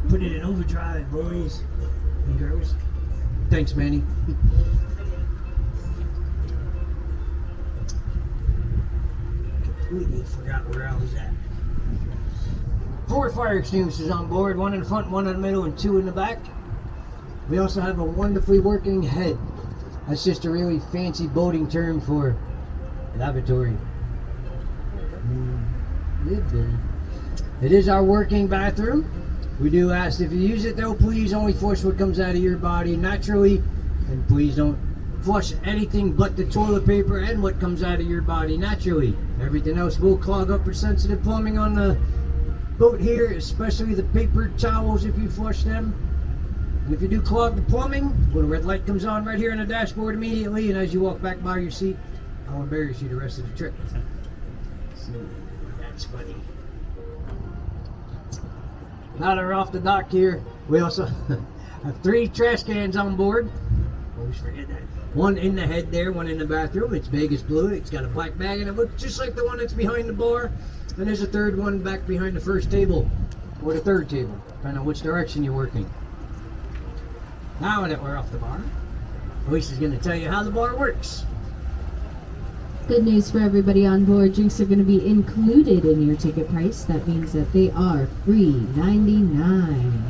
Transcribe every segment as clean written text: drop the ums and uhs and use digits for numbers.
Put it in overdrive, boys and girls. Thanks, Manny. Completely forgot where I was at. 4 fire extinguishers on board, 1 in the front, 1 in the middle, and 2 in the back. We also have a wonderfully working head. That's just a really fancy boating term for lavatory. It is our working bathroom. We do ask if you use it though, please only flush what comes out of your body naturally, and please don't flush anything but the toilet paper and what comes out of your body naturally. Everything else will clog up for sensitive plumbing on the boat here, especially the paper towels if you flush them. And if you do clog the plumbing, a little red light comes on right here on the dashboard immediately, and as you walk back by your seat, I'll embarrass you the rest of the trip. So, that's funny. Now that we're off the dock here, we also have 3 trash cans on board. Always forget that. 1 in the head there, 1 in the bathroom. It's Vegas blue. It's got a black bag and it looks just like the one that's behind the bar. And there's a 3rd one back behind the first table, or the 3rd table, depending on which direction you're working. Now that we're off the bar, Lisa's going to tell you how the bar works. Good news for everybody on board. Drinks are going to be included in your ticket price. That means that they are free, $99.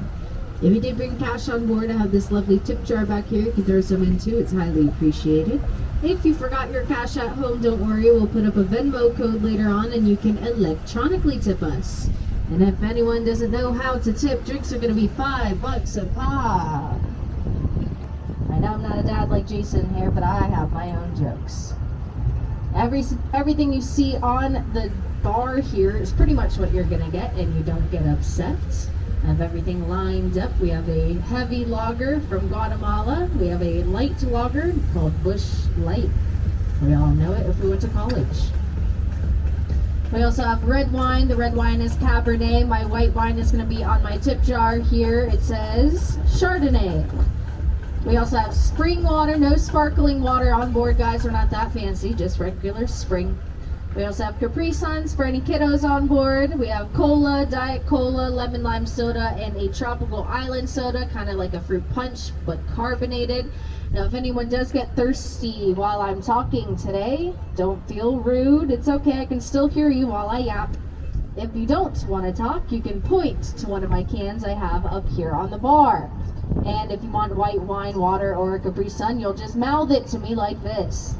If you did bring cash on board, I have this lovely tip jar back here. You can throw some in too. It's highly appreciated. If you forgot your cash at home, don't worry. We'll put up a Venmo code later on and you can electronically tip us. And if anyone doesn't know how to tip, drinks are going to be $5 a pop. I know I'm not a dad like Jason here, but I have my own jokes. Everything you see on the bar here is pretty much what you're gonna get, and you don't get upset. I have everything lined up. We have a heavy lager from Guatemala. We have a light lager called Bush Light. We all know it if we went to college. We also have red wine. The red wine is Cabernet. My white wine is gonna be on my tip jar here. It says Chardonnay. We also have spring water, no sparkling water on board, guys. We're not that fancy, just regular spring. We also have Capri Suns for any kiddos on board. We have cola, diet cola, lemon lime soda, and a tropical island soda, kind of like a fruit punch, but carbonated. Now, if anyone does get thirsty while I'm talking today, don't feel rude. It's okay, I can still hear you while I yap. If you don't want to talk, you can point to one of my cans I have up here on the bar. And if you want white wine, water, or a Capri Sun, you'll just mouth it to me like this.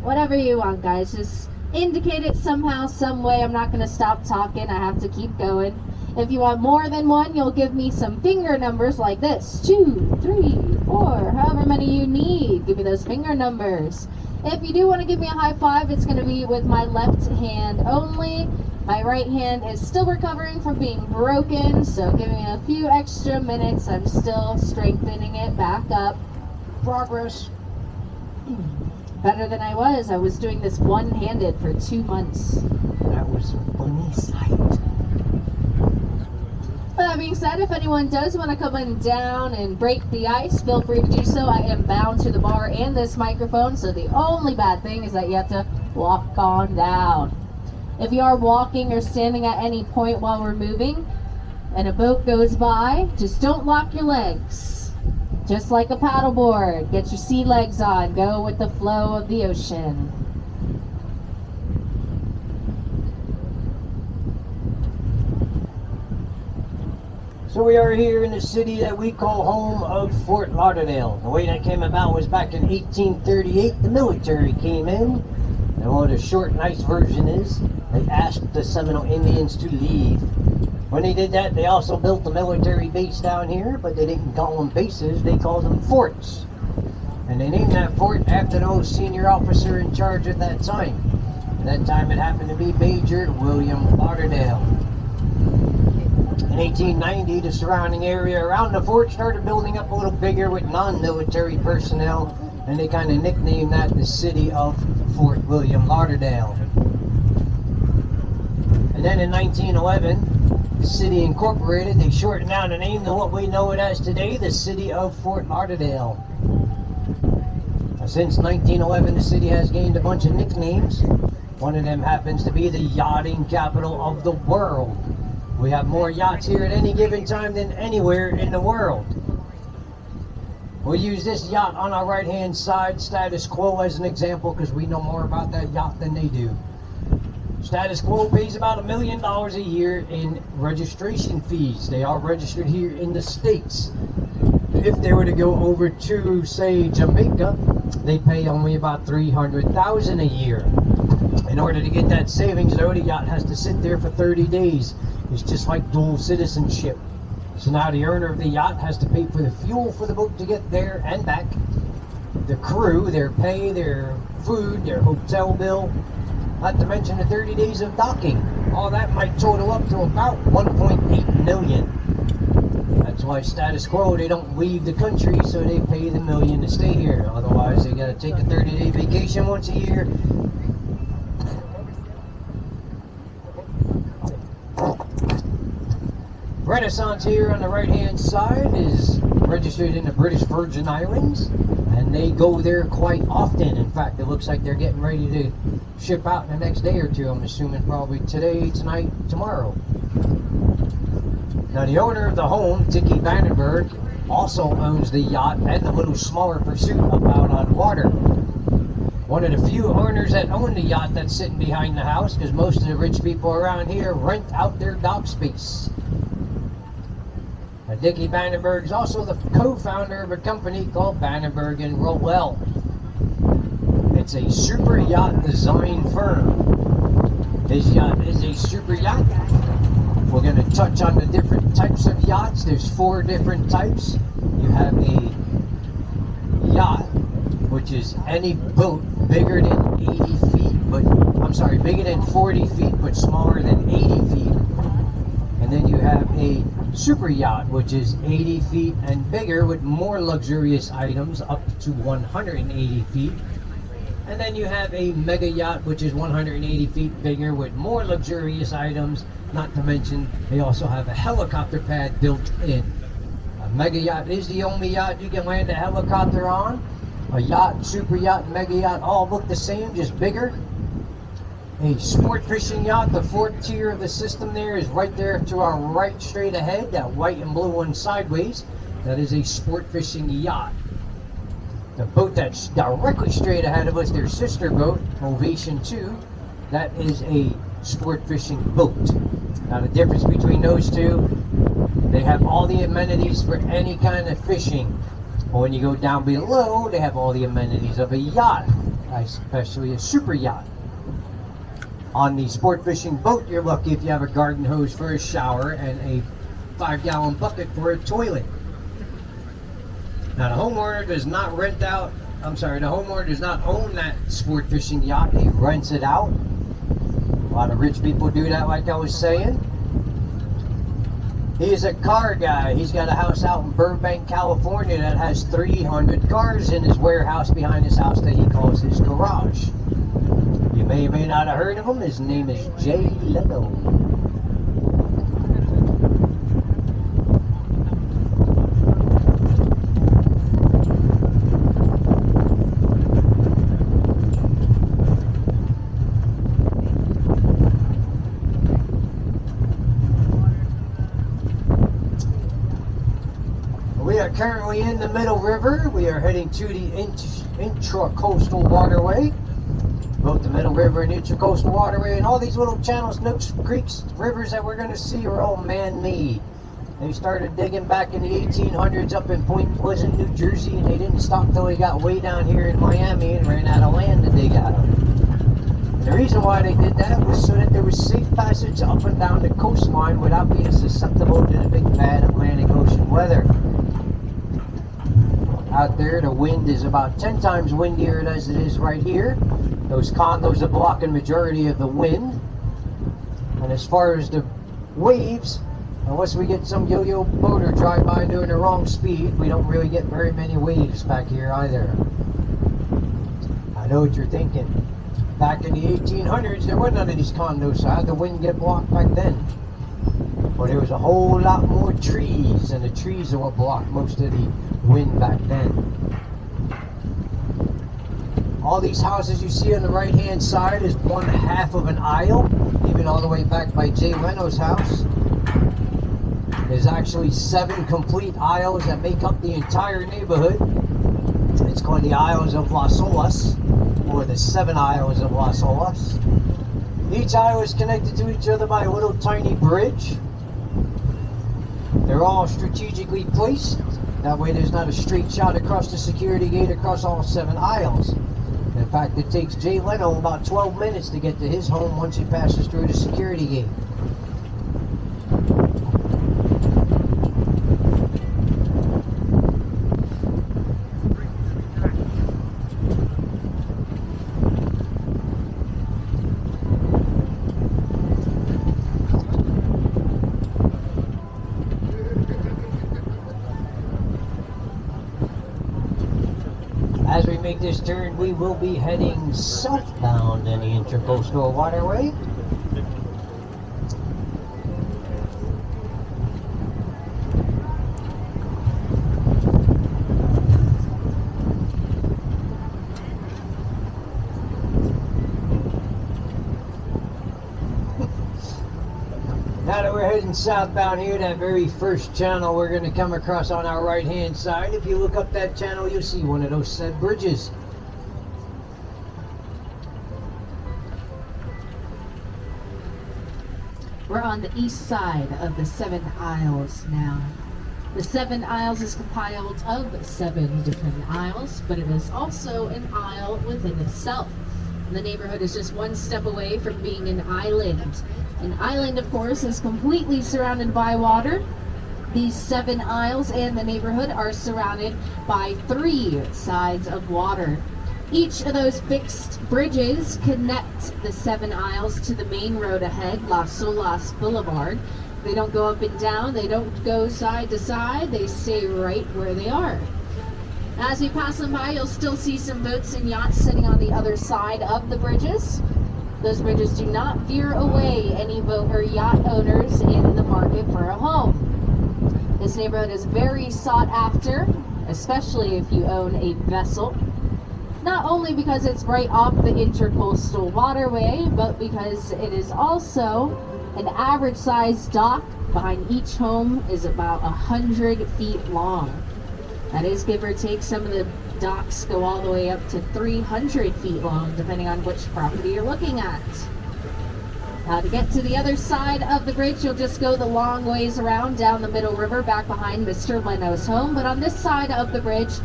Whatever you want, guys. Just indicate it somehow, some way. I'm not going to stop talking. I have to keep going. If you want more than one, you'll give me some finger numbers like this. 2, 3, 4, however many you need. Give me those finger numbers. If you do want to give me a high five, it's going to be with my left hand only. My right hand is still recovering from being broken, so give me a few extra minutes. I'm still strengthening it back up. Progress. Better than I was. I was doing this one-handed for 2 months. That was a funny sight. That being said, if anyone does want to come on down and break the ice, feel free to do so. I am bound to the bar and this microphone, so the only bad thing is that you have to walk on down. If you are walking or standing at any point while we're moving and a boat goes by, just don't lock your legs. Just like a paddleboard, get your sea legs on, go with the flow of the ocean. So we are here in the city that we call home of Fort Lauderdale. The way that came about was back in 1838, the military came in. And what a short, nice version is, they asked the Seminole Indians to leave. When they did that, they also built a military base down here, but they didn't call them bases, they called them forts. And they named that fort after the senior officer in charge at that time. At that time it happened to be Major William Lauderdale. In 1890, the surrounding area around the fort started building up a little bigger with non-military personnel, and they kind of nicknamed that the city of Fort William Lauderdale. And then in 1911, the city incorporated, they shortened down the name to what we know it as today, the city of Fort Lauderdale. Now, since 1911, the city has gained a bunch of nicknames. One of them happens to be the yachting capital of the world. We have more yachts here at any given time than anywhere in the world. We'll use this yacht on our right-hand side, Status Quo, as an example, because we know more about that yacht than they do. Status Quo pays about $1 million a year in registration fees. They are registered here in the States. If they were to go over to, say, Jamaica, they pay only about $300,000 a year. In order to get that savings, though, the yacht has to sit there for 30 days. It's just like dual citizenship. So now the owner of the yacht has to pay for the fuel for the boat to get there and back, the crew, their pay, their food, their hotel bill, not to mention the 30 days of docking. All that might total up to about $1.8 million. That's why Status Quo, they don't leave the country, so they pay the $1 million to stay here. Otherwise, they gotta take a 30-day vacation once a year. Renaissance here on the right-hand side is registered in the British Virgin Islands, and they go there quite often. In fact, it looks like they're getting ready to ship out in the next day or two. I'm assuming probably today, tonight, tomorrow. Now, the owner of the home, Dickie Vandenberg, also owns the yacht and the little smaller Pursuit up out on water. One of the few owners that own the yacht that's sitting behind the house, because most of the rich people around here rent out their dock space. Dickie Vandenberg is also the co-founder of a company called Vandenberg and Roel. It's a super yacht design firm. His yacht is a super yacht. We're going to touch on the different types of yachts. There's 4 different types. You have a yacht, which is any boat bigger than 80 feet, bigger than 40 feet, but smaller than 80 feet. And then you have a super yacht, which is 80 feet and bigger with more luxurious items up to 180 feet. And then you have a mega yacht, which is 180 feet bigger with more luxurious items. Not to mention, they also have a helicopter pad built in. A mega yacht is the only yacht you can land a helicopter on. A yacht, super yacht, mega yacht all look the same, just bigger. A sport fishing yacht, the 4th tier of the system there is right there to our right straight ahead, that white and blue one sideways. That is a sport fishing yacht. The boat that's directly straight ahead of us, their sister boat, Ovation 2, that is a sport fishing boat. Now the difference between those two, they have all the amenities for any kind of fishing. But when you go down below, they have all the amenities of a yacht, especially a super yacht. On the sport fishing boat, you're lucky if you have a garden hose for a shower and a 5-gallon bucket for a toilet. Now the homeowner does not own that sport fishing yacht. He rents it out. A lot of rich people do that, like I was saying. He is a car guy. He's got a house out in Burbank, California that has 300 cars in his warehouse behind his house that he calls his garage. You may or may not have heard of him. His name is Jay Leno. We are currently in the Middle River. We are heading to the Intracoastal Waterway. Both the Middle River and Intracoastal Waterway, and all these little channels, nooks, creeks, rivers that we're going to see are all man-made. They started digging back in the 1800s up in Point Pleasant, New Jersey, and they didn't stop till they got way down here in Miami and ran out of land to dig out of. And the reason why they did that was so that there was safe passage up and down the coastline without being susceptible to the big bad Atlantic Ocean weather. Out there, the wind is about 10 times windier as it is right here. Those condos are blocking majority of the wind. And as far as the waves, unless we get some yo-yo boater drive by doing the wrong speed, we don't really get very many waves back here either. I know what you're thinking. Back in the 1800s, there were none of these condos, so how did the wind get blocked back then? Well, there was a whole lot more trees, and the trees are what blocked most of the wind back then. All these houses you see on the right hand side is one half of an aisle, even all the way back by Jay Leno's house. There's actually 7 complete aisles that make up the entire neighborhood. It's called the Isles of Las Olas, or the 7 Isles of Las Olas. Each aisle is connected to each other by a little tiny bridge. They're all strategically placed. That way there's not a straight shot across the security gate across all 7 aisles. In fact, it takes Jay Leno about 12 minutes to get to his home once he passes through the security gate. As we make this turn, we will be heading southbound in the Intracoastal Waterway. Now that we're heading southbound here, that very first channel we're going to come across on our right hand side, if you look up that channel, you'll see one of those said bridges. We're on the east side of the 7 Isles now. The 7 Isles is compiled of 7 different isles, but it is also an isle within itself. The neighborhood is just one step away from being an island. An island, of course, is completely surrounded by water. These 7 isles and the neighborhood are surrounded by 3 sides of water. Each of those fixed bridges connect the 7 isles to the main road ahead, Las Olas Boulevard. They don't go up and down, they don't go side to side, they stay right where they are. As we pass them by, you'll still see some boats and yachts sitting on the other side of the bridges. Those bridges do not veer away any boat or yacht owners in the market for a home. This neighborhood is very sought after, especially if you own a vessel. Not only because it's right off the Intracoastal Waterway, but because it is also an average sized dock behind each home is about 100 feet long. That is give or take. Some of the docks go all the way up to 300 feet long, depending on which property you're looking at. Now, to get to the other side of the bridge, you'll just go the long ways around down the middle river back behind Mr. Leno's home. But on this side of the bridge,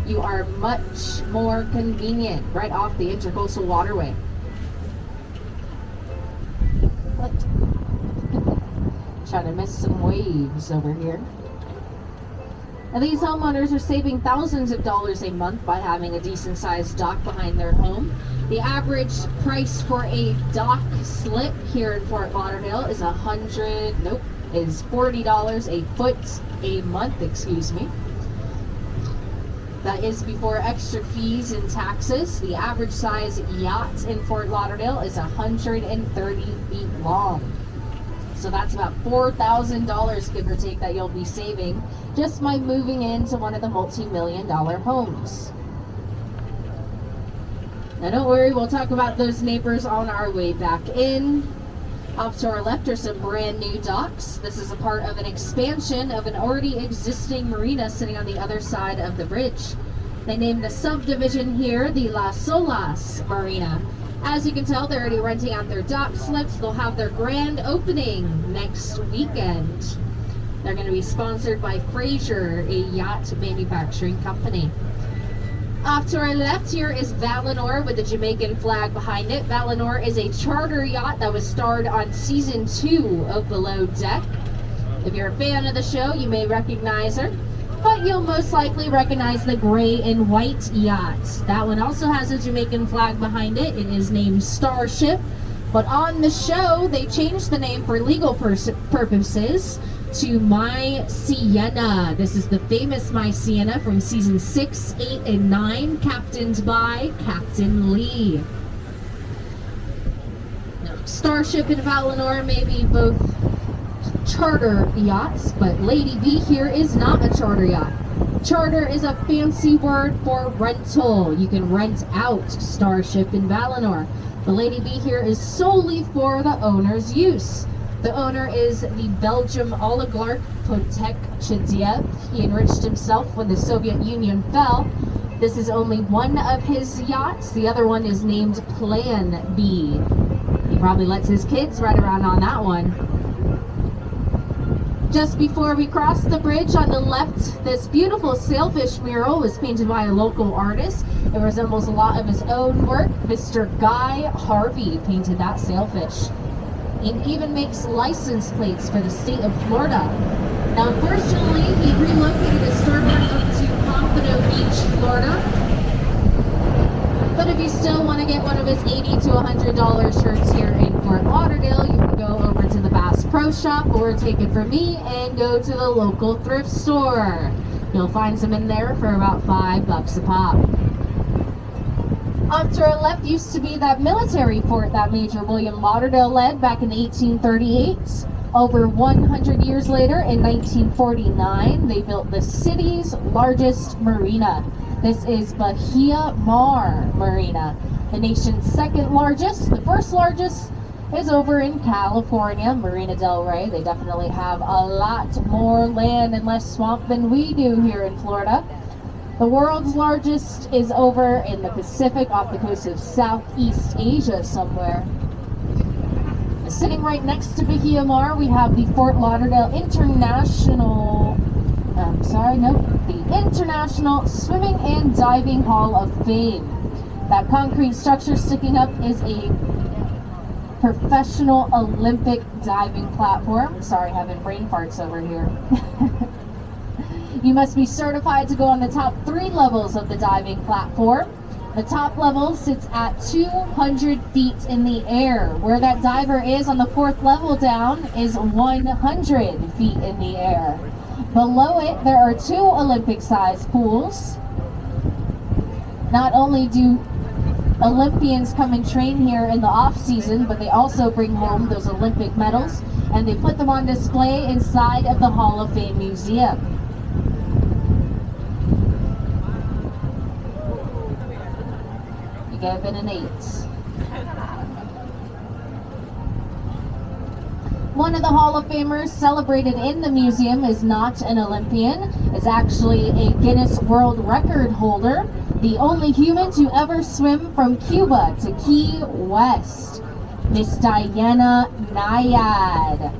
you are much more convenient, right off the Intracoastal Waterway. What? Trying to miss some waves over here. Now, these homeowners are saving thousands of dollars a month by having a decent sized dock behind their home. The average price for a dock slip here in Fort Lauderdale is $40 a foot a month, excuse me. That is before extra fees and taxes. The average size yacht in Fort Lauderdale is 130 feet long. So that's about $4,000, give or take, that you'll be saving just by moving into one of the multi-million-dollar homes. Now don't worry, we'll talk about those neighbors on our way back in. Off to our left are some brand new docks. This is a part of an expansion of an already existing marina sitting on the other side of the bridge. They named the subdivision here the Las Olas Marina. As you can tell, they're already renting out their dock slips. They'll have their grand opening next weekend. They're going to be sponsored by Fraser, a yacht manufacturing company. Off to our left here is Valinor with the Jamaican flag behind it. Valinor is a charter yacht that was starred on season 2 of Below Deck. If you're a fan of the show, you may recognize her, but you'll most likely recognize the gray and white yacht. That one also has a Jamaican flag behind it. It is named Starship, but on the show, they changed the name for legal purposes to My Sienna. This is the famous My Sienna from season 6, 8, and 9, captained by Captain Lee. Now, Starship and Valinor may be both charter yachts, but Lady V here is not a charter yacht. Charter is a fancy word for rental. You can rent out Starship in Valinor. The Lady B here is solely for the owner's use. The owner is the Belgium oligarch Potek Chedziev. He enriched himself when the Soviet Union fell. This is only one of his yachts. The other one is named Plan B. He probably lets his kids ride around on that one. Just before we cross the bridge on the left, this beautiful sailfish mural was painted by a local artist. It resembles a lot of his own work. Mr. Guy Harvey painted that sailfish. He even makes license plates for the state of Florida. Now, unfortunately, he relocated his storefront up to Pompano Beach, Florida. But if you still want to get one of his $80 to $100 shirts here in Fort Lauderdale, you can go over to the Bass Pro Shop or take it from me and go to the local thrift store. You'll find some in there for about $5 a pop. Off to our left used to be that military fort that Major William Lauderdale led back in 1838. Over 100 years later, in 1949, they built the city's largest marina. This is Bahia Mar Marina, the nation's second largest. The first largest is over in California, Marina Del Rey. They definitely have a lot more land and less swamp than we do here in Florida. The world's largest is over in the Pacific off the coast of Southeast Asia somewhere. Sitting right next to Bahia Mar, we have the Fort Lauderdale the International Swimming and Diving Hall of Fame. That concrete structure sticking up is a professional Olympic diving platform. Sorry, having brain farts over here. You must be certified to go on the top 3 levels of the diving platform. The top level sits at 200 feet in the air. Where that diver is on the 4th level down is 100 feet in the air. Below it, there are 2 Olympic-sized pools. Not only do Olympians come and train here in the off-season, but they also bring home those Olympic medals, and they put them on display inside of the Hall of Fame Museum. You gave it an 8. One of the Hall of Famers celebrated in the museum is not an Olympian. It's actually a Guinness World Record holder, the only human to ever swim from Cuba to Key West, Miss Diana Nyad.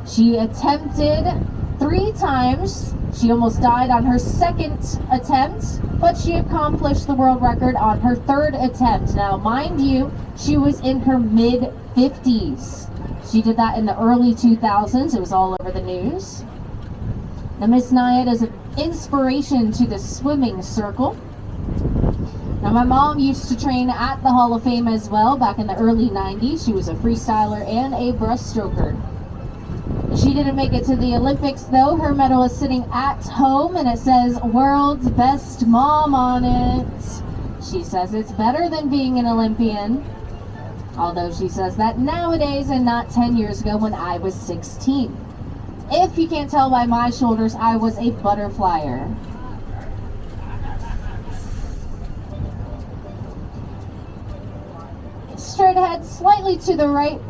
She attempted 3 times. She almost died on her 2nd attempt, but she accomplished the world record on her 3rd attempt. Now, mind you, she was in her mid-50s. She did that in the early 2000s. It was all over the news. Now, Miss Nyad is an inspiration to the swimming circle. Now, my mom used to train at the Hall of Fame as well back in the early 90s. She was a freestyler and a breaststroker. She didn't make it to the Olympics though. Her medal is sitting at home and it says "World's Best Mom" on it. She says it's better than being an Olympian. Although she says that nowadays and not 10 years ago when I was 16. If you can't tell by my shoulders, I was a butterflyer. Straight ahead, slightly to the right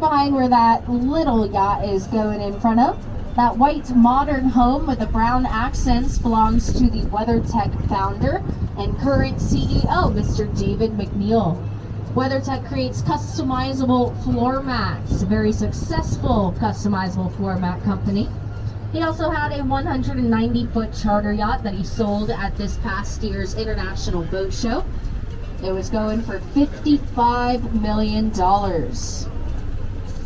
behind where that little yacht is going in front of. That white modern home with the brown accents belongs to the WeatherTech founder and current CEO, Mr. David McNeil. WeatherTech creates customizable floor mats, a very successful customizable floor mat company. He also had a 190-foot charter yacht that he sold at this past year's International Boat Show. It was going for $55 million.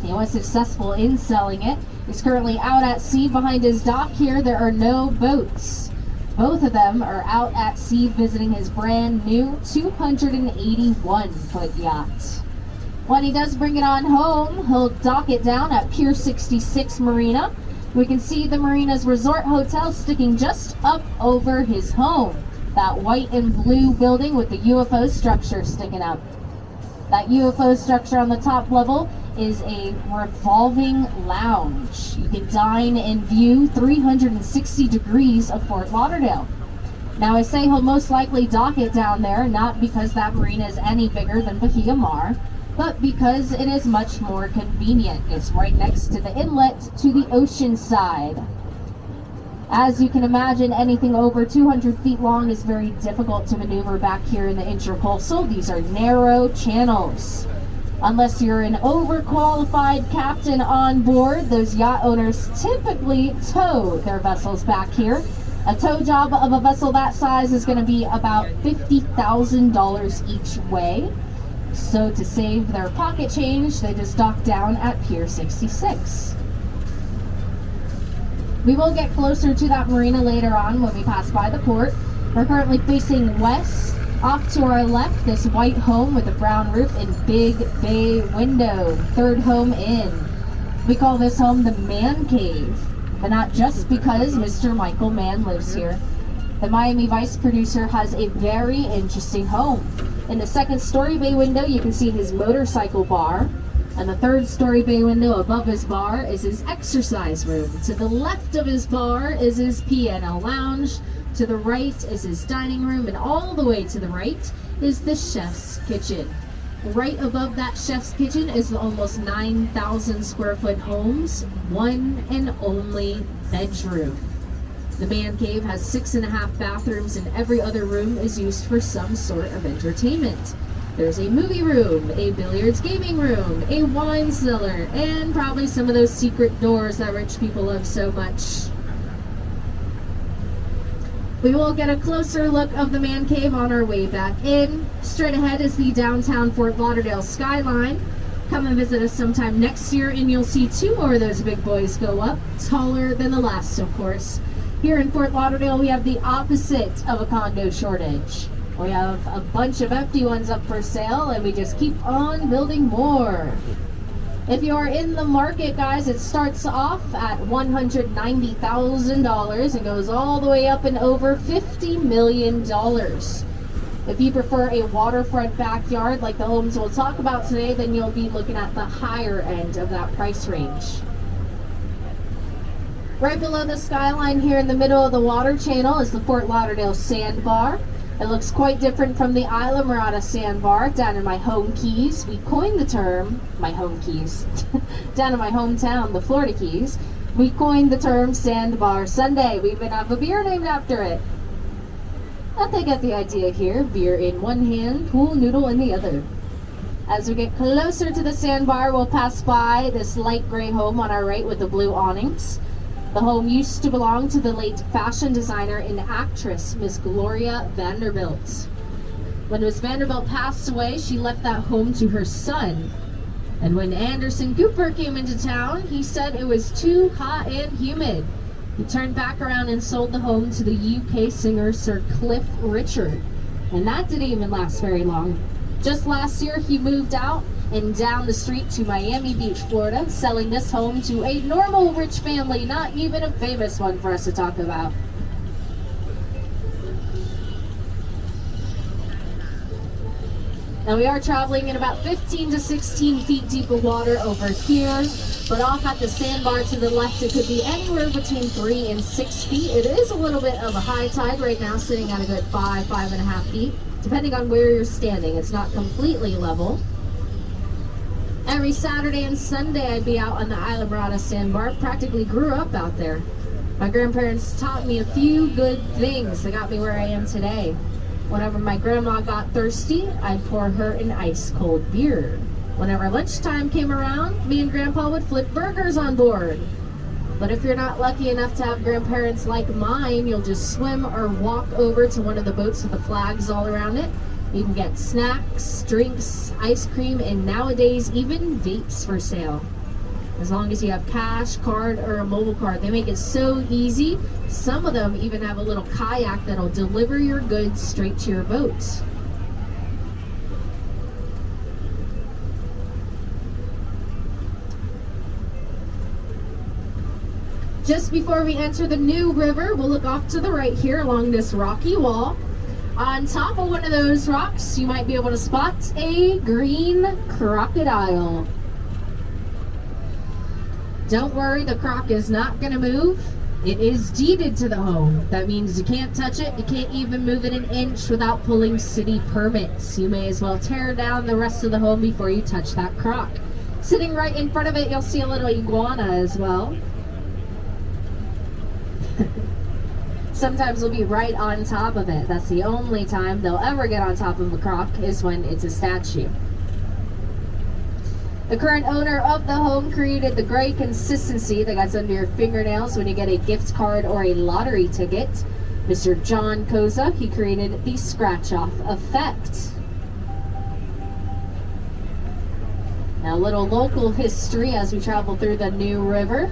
He was successful in selling it. He's currently out at sea. Behind his dock here, there are no boats. Both of them are out at sea visiting his brand new 281-foot yacht. When he does bring it on home, he'll dock it down at Pier 66 Marina. We can see the marina's resort hotel sticking just up over his home. That white and blue building with the UFO structure sticking up. That UFO structure on the top level is a revolving lounge. You can dine and view 360 degrees of Fort Lauderdale. Now, I say he'll most likely dock it down there, not because that marina is any bigger than Bahia Mar, but because it is much more convenient. It's right next to the inlet to the ocean side. As you can imagine, anything over 200 feet long is very difficult to maneuver back here in the Intracoastal. These are narrow channels. Unless you're an overqualified captain on board, those yacht owners typically tow their vessels back here. A tow job of a vessel that size is going to be about $50,000 each way. So to save their pocket change, they just dock down at Pier 66. We will get closer to that marina later on when we pass by the port. We're currently facing west. Off to our left, this white home with a brown roof and big bay window. Third home in. We call this home the Man Cave, but not just because Mr. Michael Mann lives here. The Miami Vice producer has a very interesting home. In the second story bay window, you can see his motorcycle bar. And the third story bay window above his bar is his exercise room. To the left of his bar is his piano lounge. To the right is his dining room. And all the way to the right is the chef's kitchen. Right above that chef's kitchen is the almost 9,000 square foot home's one and only bedroom. The Man Cave has 6.5 bathrooms, and every other room is used for some sort of entertainment. There's a movie room, a billiards gaming room, a wine cellar, and probably some of those secret doors that rich people love so much. We will get a closer look of the Man Cave on our way back in. Straight ahead is the downtown Fort Lauderdale skyline. Come and visit us sometime next year and you'll see 2 more of those big boys go up, taller than the last, of course. Here in Fort Lauderdale, we have the opposite of a condo shortage. We have a bunch of empty ones up for sale, and we just keep on building more. If you are in the market, guys, it starts off at $190,000 and goes all the way up and over $50 million. If you prefer a waterfront backyard like the homes we'll talk about today, then you'll be looking at the higher end of that price range. Right below the skyline here in the middle of the water channel is the Fort Lauderdale Sandbar. It looks quite different from the Isla Mirada Sandbar down in my home Keys. We coined the term, my home Keys, down in my hometown, the Florida Keys. We coined the term Sandbar Sunday. We even have a beer named after it. I think I get the idea here. Beer in one hand, pool noodle in the other. As we get closer to the Sandbar, we'll pass by this light gray home on our right with the blue awnings. The home used to belong to the late fashion designer and actress, Miss Gloria Vanderbilt. When Miss Vanderbilt passed away, she left that home to her son. And when Anderson Cooper came into town, he said it was too hot and humid. He turned back around and sold the home to the UK singer Sir Cliff Richard. And that didn't even last very long. Just last year, he moved out and down the street to Miami Beach, Florida, selling this home to a normal rich family, not even a famous one for us to talk about. Now we are traveling in about 15 to 16 feet deep of water over here, but off at the sandbar to the left, it could be anywhere between 3 and 6 feet. It is a little bit of a high tide right now, sitting at a good 5.5 feet, depending on where you're standing. It's not completely level. Every Saturday and Sunday I'd be out on the Isla Mirada Sandbar. Practically grew up out there. My grandparents taught me a few good things that got me where I am today. Whenever my grandma got thirsty, I'd pour her an ice cold beer. Whenever lunchtime came around, me and Grandpa would flip burgers on board. But if you're not lucky enough to have grandparents like mine, you'll just swim or walk over to one of the boats with the flags all around it. You can get snacks, drinks, ice cream, and nowadays even vapes for sale. As long as you have cash, card, or a mobile card. They make it so easy. Some of them even have a little kayak that'll deliver your goods straight to your boat. Just before we enter the new river, we'll look off to the right here along this rocky wall. On top of one of those rocks, you might be able to spot a green crocodile. don't worry, the croc is not going to move. It is deeded to the home. That means you can't touch it. You can't even move it an inch without pulling city permits. You may as well tear down the rest of the home before you touch that croc. Sitting right in front of it, you'll see a little iguana as well. Sometimes they'll be right on top of it. That's the only time they'll ever get on top of a croc is when it's a statue. The current owner of the home created the gray consistency that gets under your fingernails when you get a gift card or a lottery ticket. Mr. John Koza, he created the scratch-off effect. Now, a little local history as we travel through the New River.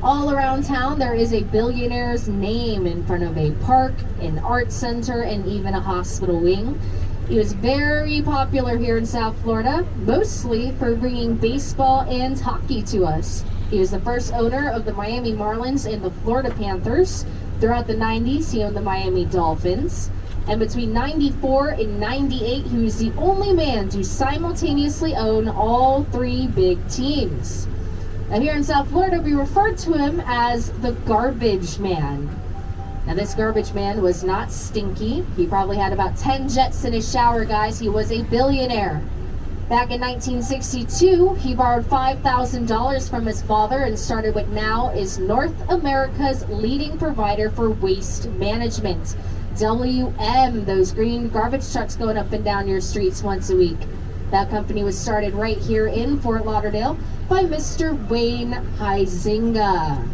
All around town, there is a billionaire's name in front of a park, an art center, and even a hospital wing. He was very popular here in South Florida, mostly for bringing baseball and hockey to us. He was the first owner of the Miami Marlins and the Florida Panthers. Throughout the 90s, he owned the Miami Dolphins. And between 94 and 98, he was the only man to simultaneously own all three big teams. Now here in South Florida, we referred to him as the Garbage Man. Now this garbage man was not stinky. He probably had about 10 jets in his shower, guys. He was a billionaire. Back in 1962, he borrowed $5,000 from his father and started what now is North America's leading provider for waste management. WM, those green garbage trucks going up and down your streets once a week. That company was started right here in Fort Lauderdale by Mr. Wayne Heisinga.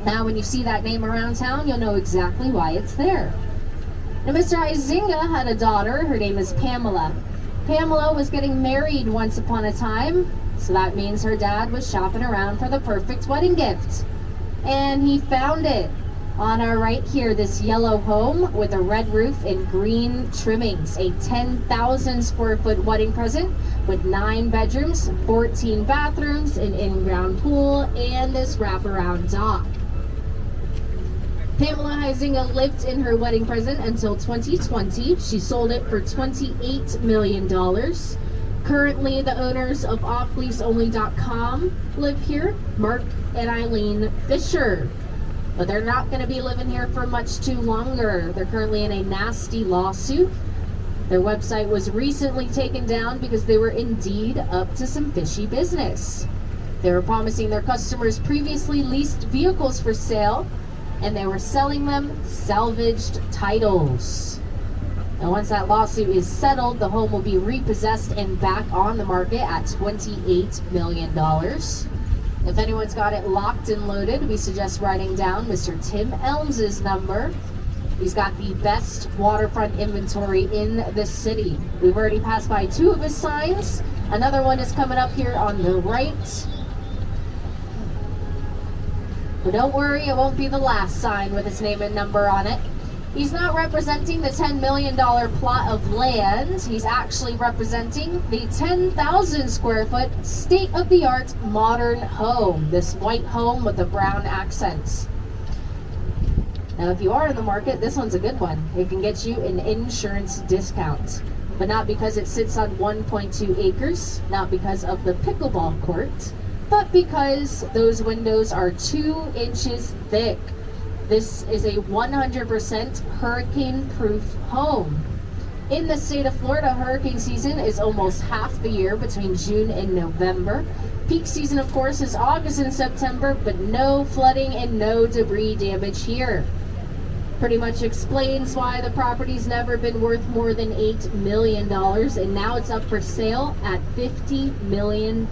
Now, when you see that name around town, you'll know exactly why it's there. Now, Mr. Heisinga had a daughter. Her name is Pamela. Pamela was getting married once upon a time, so that means her dad was shopping around for the perfect wedding gift. And he found it on our right here, this yellow home with a red roof and green trimmings. A 10,000 square foot wedding present with 9 bedrooms, 14 bathrooms, an in-ground pool, and this wraparound dock. Pamela Heisinga lived in her wedding present until 2020. She sold it for $28 million. Currently, the owners of offleaseonly.com live here, Mark and Eileen Fisher. But they're not going to be living here for much too longer. They're currently in a nasty lawsuit. Their website was recently taken down because they were indeed up to some fishy business. They were promising their customers previously leased vehicles for sale, and they were selling them salvaged titles. And once that lawsuit is settled, the home will be repossessed and back on the market at $28 million. If anyone's got it locked and loaded, we suggest writing down Mr. Tim Elms's number. He's got the best waterfront inventory in the city. We've already passed by 2 of his signs. Another one is coming up here on the right. But don't worry, it won't be the last sign with his name and number on it. He's not representing the $10 million plot of land. He's actually representing the 10,000 square foot state-of-the-art modern home. This white home with the brown accents. Now, if you are in the market, this one's a good one. It can get you an insurance discount. But not because it sits on 1.2 acres, not because of the pickleball court, but because those windows are 2 inches thick. This is a 100% hurricane-proof home. In the state of Florida, hurricane season is almost half the year between June and November. Peak season, of course, is August and September, but no flooding and no debris damage here. Pretty much explains why the property's never been worth more than $8 million, and now it's up for sale at $50 million.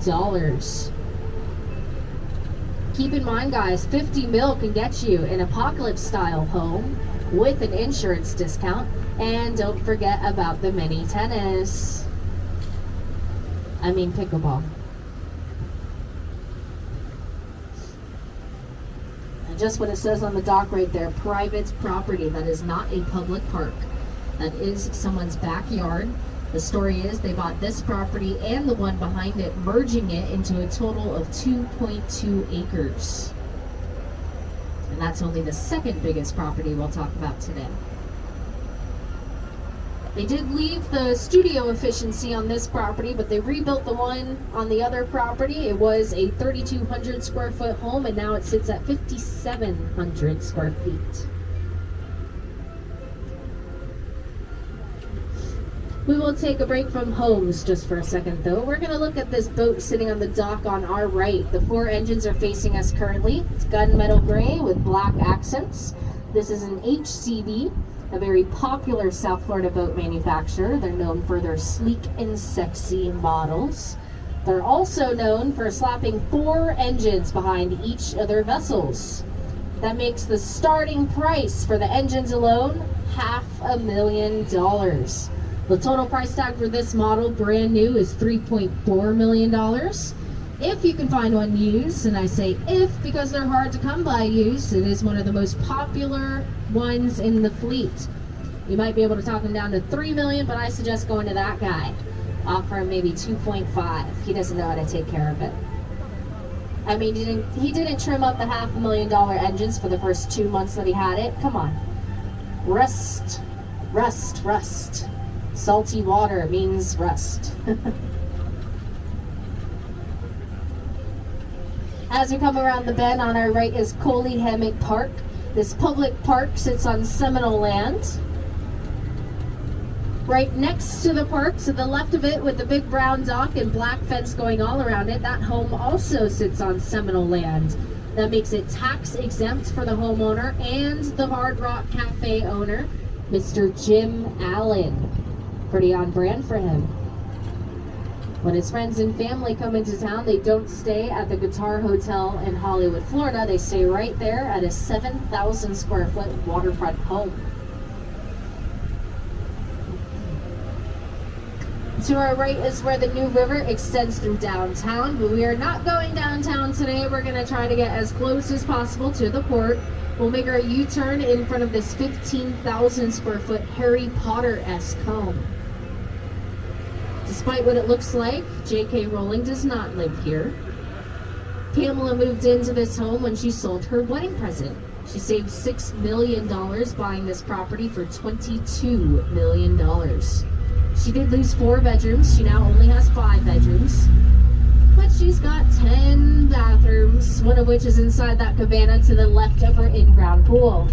Keep in mind, guys, $50 million can get you an apocalypse-style home with an insurance discount. And don't forget about the mini tennis. I mean pickleball. And just what it says on the dock right there, private property. That is not a public park. That is someone's backyard. The story is they bought this property and the one behind it, merging it into a total of 2.2 acres. And that's only the second biggest property we'll talk about today. They did leave the studio efficiency on this property, but they rebuilt the one on the other property. It was a 3,200 square foot home, and now it sits at 5,700 square feet. We will take a break from homes just for a second, though. We're going to look at this boat sitting on the dock on our right. The 4 engines are facing us currently. It's gunmetal gray with black accents. This is an HCB, a very popular South Florida boat manufacturer. They're known for their sleek and sexy models. They're also known for slapping 4 engines behind each of their vessels. That makes the starting price for the engines alone $500,000. The total price tag for this model, brand new, is $3.4 million. If you can find one used, and I say if because they're hard to come by used, it is one of the most popular ones in the fleet. You might be able to talk him down to $3 million, but I suggest going to that guy. Offer him maybe 2.5. He doesn't know how to take care of it. I mean, he didn't trim up the $500,000 engines for the first 2 months that he had it. Come on. Rust. Salty water means rust. As we come around the bend, on our right is Coley Hammock Park. This public park sits on Seminole land. Right next to the park, to the left of it, with the big brown dock and black fence going all around it, that home also sits on Seminole land. That makes it tax exempt for the homeowner and the Hard Rock Cafe owner, Mr. Jim Allen. Pretty on brand for him. When his friends and family come into town, they don't stay at the Guitar Hotel in Hollywood, Florida. They stay right there at a 7,000 square foot waterfront home. To our right is where the New River extends through downtown, but we are not going downtown today. We're going to try to get as close as possible to the port. We'll make our U-turn in front of this 15,000 square foot Harry Potter-esque home. Despite what it looks like, J.K. Rowling does not live here. Pamela moved into this home when she sold her wedding present. She saved $6 million buying this property for $22 million. She did lose 4 bedrooms. She now only has 5 bedrooms. But she's got 10 bathrooms, one of which is inside that cabana to the left of her in-ground pool.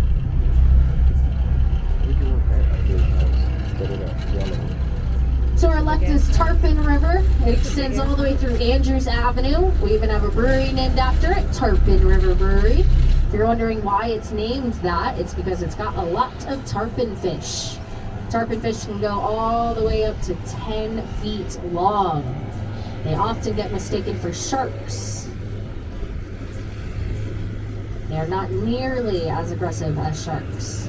To our left is Tarpon River. It extends all the way through Andrews Avenue. We even have a brewery named after it, Tarpon River Brewery. If you're wondering why it's named that, it's because it's got a lot of tarpon fish. Tarpon fish can go all the way up to 10 feet long. They often get mistaken for sharks. They are not nearly as aggressive as sharks.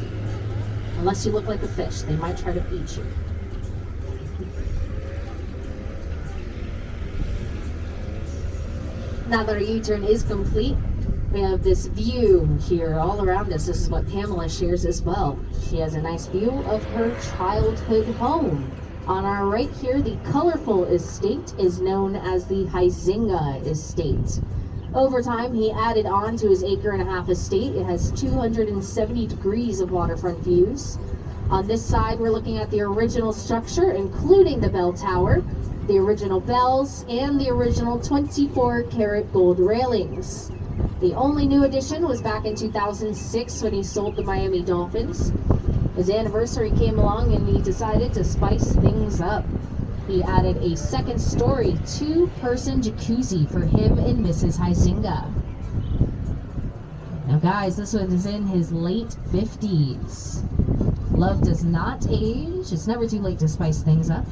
Unless you look like a fish, they might try to eat you. Now that our U-turn is complete, we have this view here all around us. This is what Pamela shares as well. She has a nice view of her childhood home. On our right here, the colorful estate is known as the Heisinga Estate. Over time, he added on to his 1.5 acre estate. It has 270 degrees of waterfront views. On this side, we're looking at the original structure, including the bell tower, the original bells, and the original 24-karat gold railings. The only new addition was back in 2006 when he sold the Miami Dolphins. His anniversary came along and he decided to spice things up. He added a 2nd-story, 2-person jacuzzi for him and Mrs. Heisinga. Now guys, this one is in his late 50s. Love does not age. It's never too late to spice things up.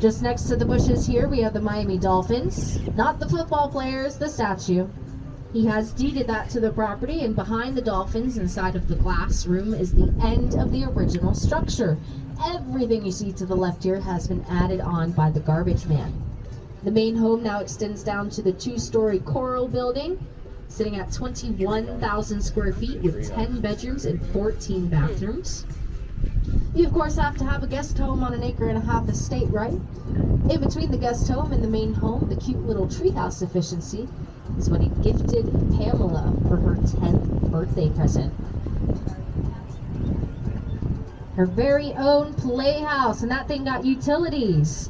Just next to the bushes here, we have the Miami Dolphins. Not the football players, the statue. He has deeded that to the property, and behind the Dolphins, inside of the glass room, is the end of the original structure. Everything you see to the left here has been added on by the garbage man. The main home now extends down to the 2-story Coral building, sitting at 21,000 square feet with 10 bedrooms and 14 bathrooms. You of course have to have a guest home on an 1.5 acre estate, right? In between the guest home and the main home, the cute little treehouse efficiency is what he gifted Pamela for her 10th birthday present. Her very own playhouse, and that thing got utilities,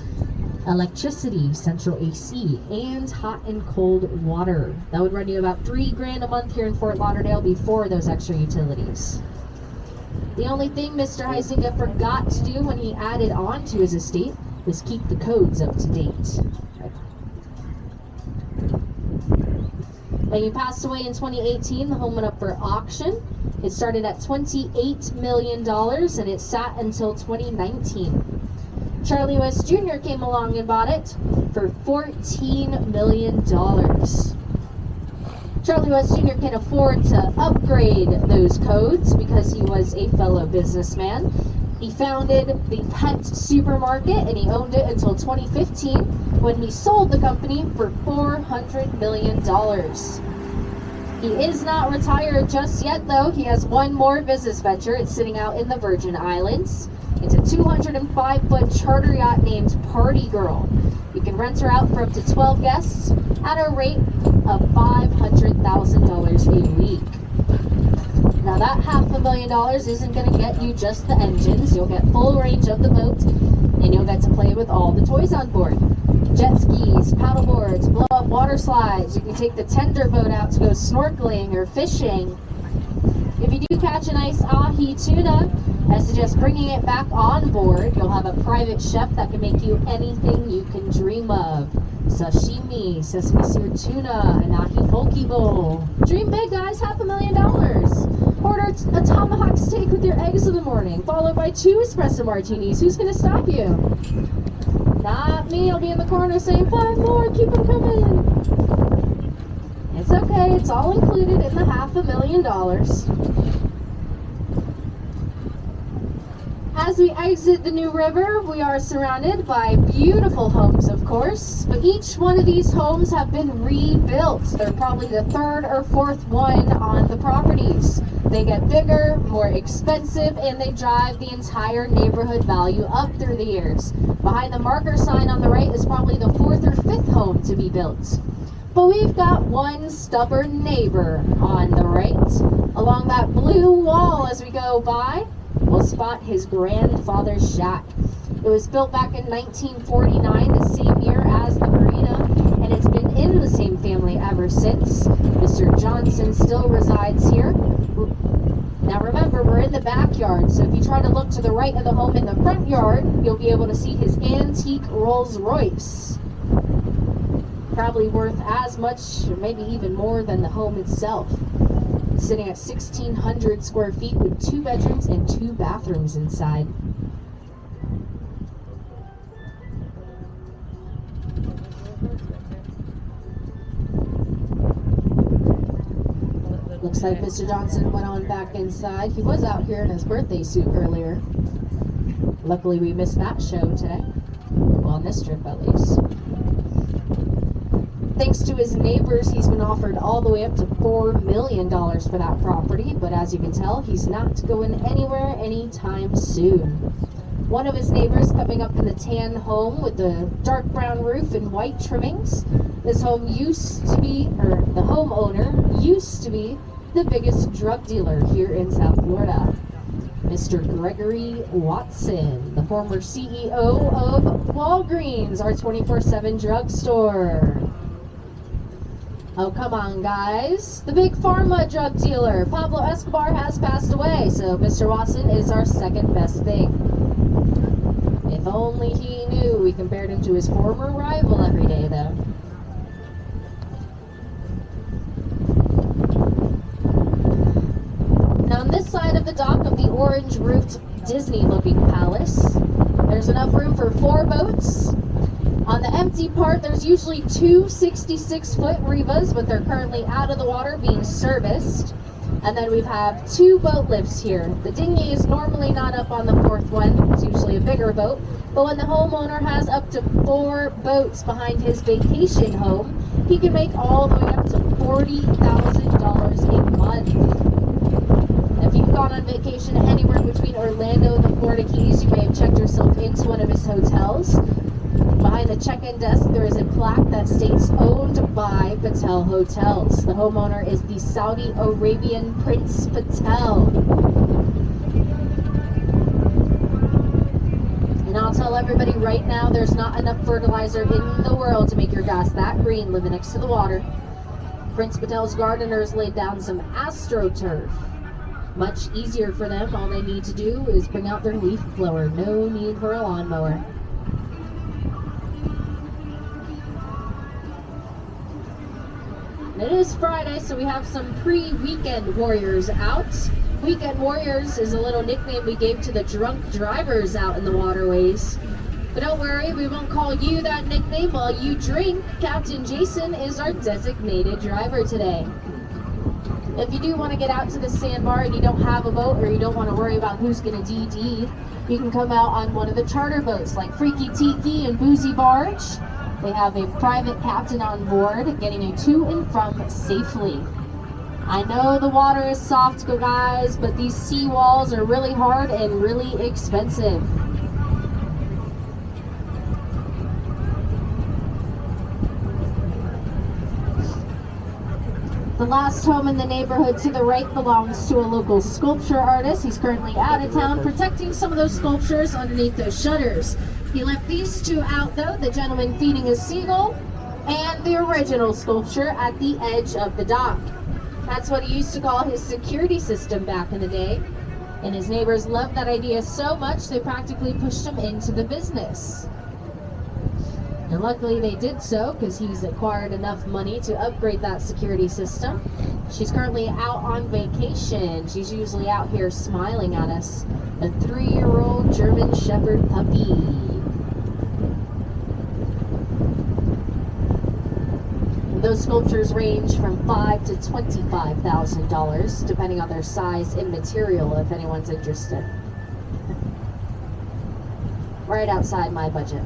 electricity, central AC, and hot and cold water. That would run you about $3,000 a month here in Fort Lauderdale before those extra utilities. The only thing Mr. Heisinga forgot to do when he added on to his estate was keep the codes up to date. When he passed away in 2018, the home went up for auction. It started at $28 million and it sat until 2019. Charlie West Jr. came along and bought it for $14 million. Charlie West Jr. can afford to upgrade those codes because he was a fellow businessman. He founded the pet supermarket and he owned it until 2015 when he sold the company for $400 million. He is not retired just yet though. He has one more business venture. It's sitting out in the Virgin Islands. It's a 205-foot charter yacht named Party Girl. You can rent her out for up to 12 guests at a rate of $500,000 a week. Now that $500,000 isn't going to get you just the engines. You'll get full range of the boat and you'll get to play with all the toys on board. Jet skis, paddle boards, blow up water slides. You can take the tender boat out to go snorkeling or fishing. If you do catch a nice ahi tuna, I suggest bringing it back on board. You'll have a private chef that can make you anything you can dream of. Sashimi, sesame seared tuna, an ahi poke bowl. Dream big, guys, $500,000. Order a tomahawk steak with your eggs in the morning, followed by 2 espresso martinis. Who's gonna stop you? Not me. I'll be in the corner saying, 5 more, keep them coming. It's okay, it's all included in the $500,000. As we exit the New River, we are surrounded by beautiful homes, of course, but each one of these homes have been rebuilt. They're probably the 3rd or 4th one on the properties. They get bigger, more expensive, and they drive the entire neighborhood value up through the years. Behind the marker sign on the right is probably the 4th or 5th home to be built. But we've got one stubborn neighbor on the right. Along that blue wall as we go by, we'll spot his grandfather's shack. It was built back in 1949, the same year as the marina, and it's been in the same family ever since. Mr. Johnson still resides here. Now remember, we're in the backyard, so if you try to look to the right of the home in the front yard, you'll be able to see his antique Rolls Royce. Probably worth as much, or maybe even more than the home itself. It's sitting at 1,600 square feet with 2 bedrooms and 2 bathrooms inside. Looks like Mr. Johnson went on back inside. He was out here in his birthday suit earlier. Luckily we missed that show today. Well, on this trip at least. Thanks to his neighbors, he's been offered all the way up to $4 million for that property, but as you can tell, he's not going anywhere anytime soon. One of his neighbors coming up in the tan home with the dark brown roof and white trimmings. This home used to be, or the homeowner used to be, the biggest drug dealer here in South Florida. Mr. Gregory Watson, the former CEO of Walgreens, our 24/7 drugstore. Oh, come on, guys. The big pharma drug dealer, Pablo Escobar, has passed away, so Mr. Watson is our second best thing. If only he knew we compared him to his former rival every day, though. Now, on this side of the dock of the orange-roofed Disney-looking palace, there's enough room for 4 boats. On the empty part, there's usually 2 66-foot Rivas, but they're currently out of the water being serviced. And then we have 2 boat lifts here. The dinghy is normally not up on the 4th one. It's usually a bigger boat. But when the homeowner has up to 4 boats behind his vacation home, he can make all the way up to $40,000 a month. If you've gone on vacation anywhere between Orlando and the Florida Keys, you may have checked yourself into one of his hotels. Behind the check-in desk, there is a plaque that states owned by Patel Hotels. The homeowner is the Saudi Arabian Prince Patel. tell everybody right now there's not enough fertilizer in the world to make your grass that green living next to the water. Prince Patel's gardeners laid down some AstroTurf. Much easier for them. All they need to do is bring out their leaf blower. No need for a lawnmower. And it is Friday, so we have some pre-weekend warriors out. Weekend warriors is a little nickname we gave to the drunk drivers out in the waterways. But don't worry, we won't call you that nickname while you drink. Captain Jason is our designated driver today. If you do want to get out to the sandbar and you don't have a boat or you don't want to worry about who's going to DD, you can come out on one of the charter boats like Freaky Tiki and Boozy Barge. They have a private captain on board, getting you to and from safely. I know the water is soft, guys, but these sea walls are really hard and really expensive. The last home in the neighborhood to the right belongs to a local sculpture artist. He's currently out of town protecting some of those sculptures underneath those shutters. He left these two out though, the gentleman feeding a seagull and the original sculpture at the edge of the dock. That's what he used to call his security system back in the day. And his neighbors loved that idea so much they practically pushed him into the business. And luckily they did so because he's acquired enough money to upgrade that security system. She's currently out on vacation. She's usually out here smiling at us. A 3-year-old German Shepherd puppy. Those sculptures range from $5,000 to $25,000, depending on their size and material, if anyone's interested. Right outside my budget.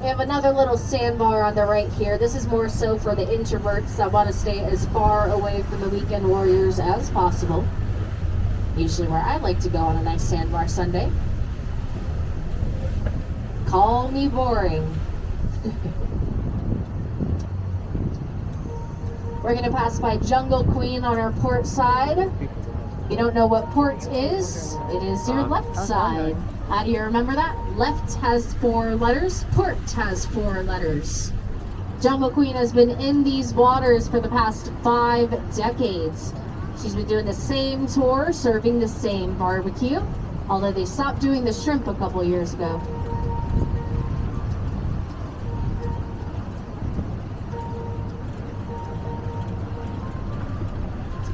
We have another little sandbar on the right here. This is more so for the introverts that want to stay as far away from the weekend warriors as possible. Usually where I like to go on a nice sandbar Sunday. Call me boring. We're going to pass by Jungle Queen on our port side. If you don't know what port is, it is your left side. How do you remember that? Left has 4 letters, port has 4 letters. Jungle Queen has been in these waters for the past 5 decades. She's been doing the same tour, serving the same barbecue, although they stopped doing the shrimp a couple years ago.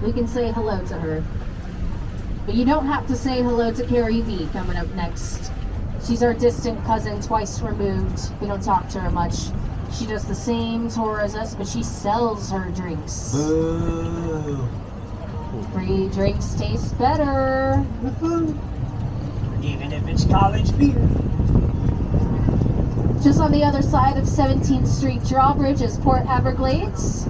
We can say hello to her. But you don't have to say hello to Carrie V coming up next. She's our distant cousin, twice removed. We don't talk to her much. She does the same tour as us, but she sells her drinks. Boo. Free drinks taste better. Even if it's college beer. Just on the other side of 17th Street Drawbridge is Port Everglades.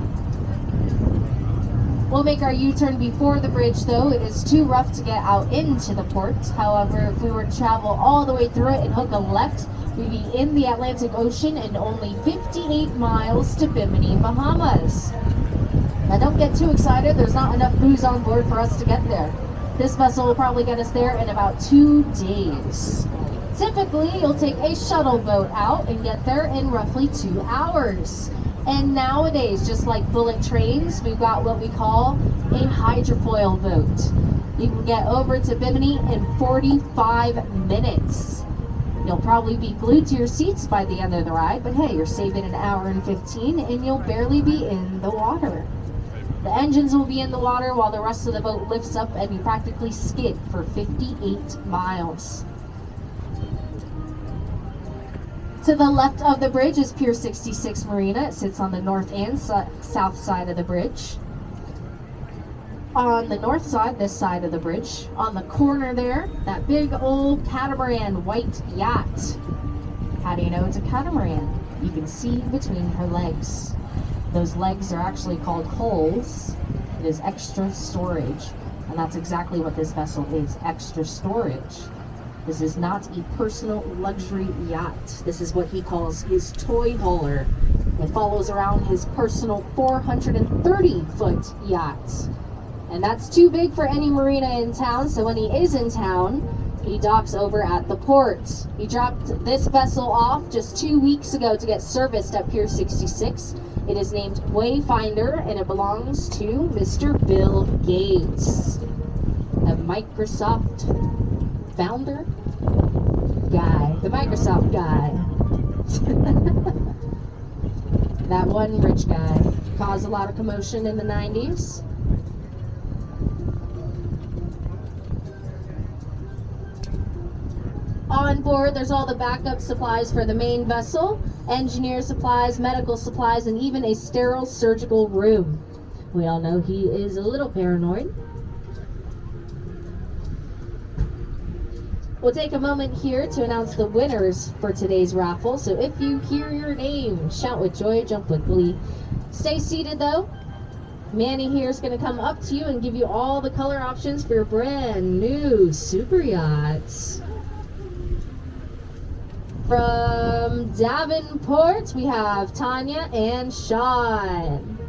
We'll make our U-turn before the bridge though. It is too rough to get out into the port. However, if we were to travel all the way through it and hook a left, we'd be in the Atlantic Ocean and only 58 miles to Bimini, Bahamas. Now don't get too excited. There's not enough booze on board for us to get there. This vessel will probably get us there in about 2 days. Typically, you'll take a shuttle boat out and get there in roughly 2 hours. And nowadays, just like bullet trains, we've got what we call a hydrofoil boat. You can get over to Bimini in 45 minutes. You'll probably be glued to your seats by the end of the ride, but hey, you're saving an hour and 15 and you'll barely be in the water. The engines will be in the water while the rest of the boat lifts up and you practically skid for 58 miles. To the left of the bridge is Pier 66 Marina. It sits on the north and south side of the bridge. On the north side, this side of the bridge, on the corner there, that big old catamaran white yacht. How do you know it's a catamaran? You can see between her legs. Those legs are actually called hulls. It is extra storage. And that's exactly what this vessel is, extra storage. This is not a personal luxury yacht. This is what he calls his toy hauler. It follows around his personal 430-foot yacht. And that's too big for any marina in town, so when he is in town, He docks over at the port. He dropped this vessel off just 2 weeks ago to get serviced at Pier 66. It is named Wayfinder, and it belongs to Mr. Bill Gates, a Microsoft founder guy, the Microsoft guy. That one rich guy caused a lot of commotion in the 90s. On board, there's all the backup supplies for the main vessel, engineer supplies, medical supplies, and even a sterile surgical room. We all know he is a little paranoid. We'll take a moment here to announce the winners for today's raffle. So if you hear your name, shout with joy, jump with glee. Stay seated though. Manny here is going to come up to you and give you all the color options for your brand new super yachts. From Davenport, we have Tanya and Sean.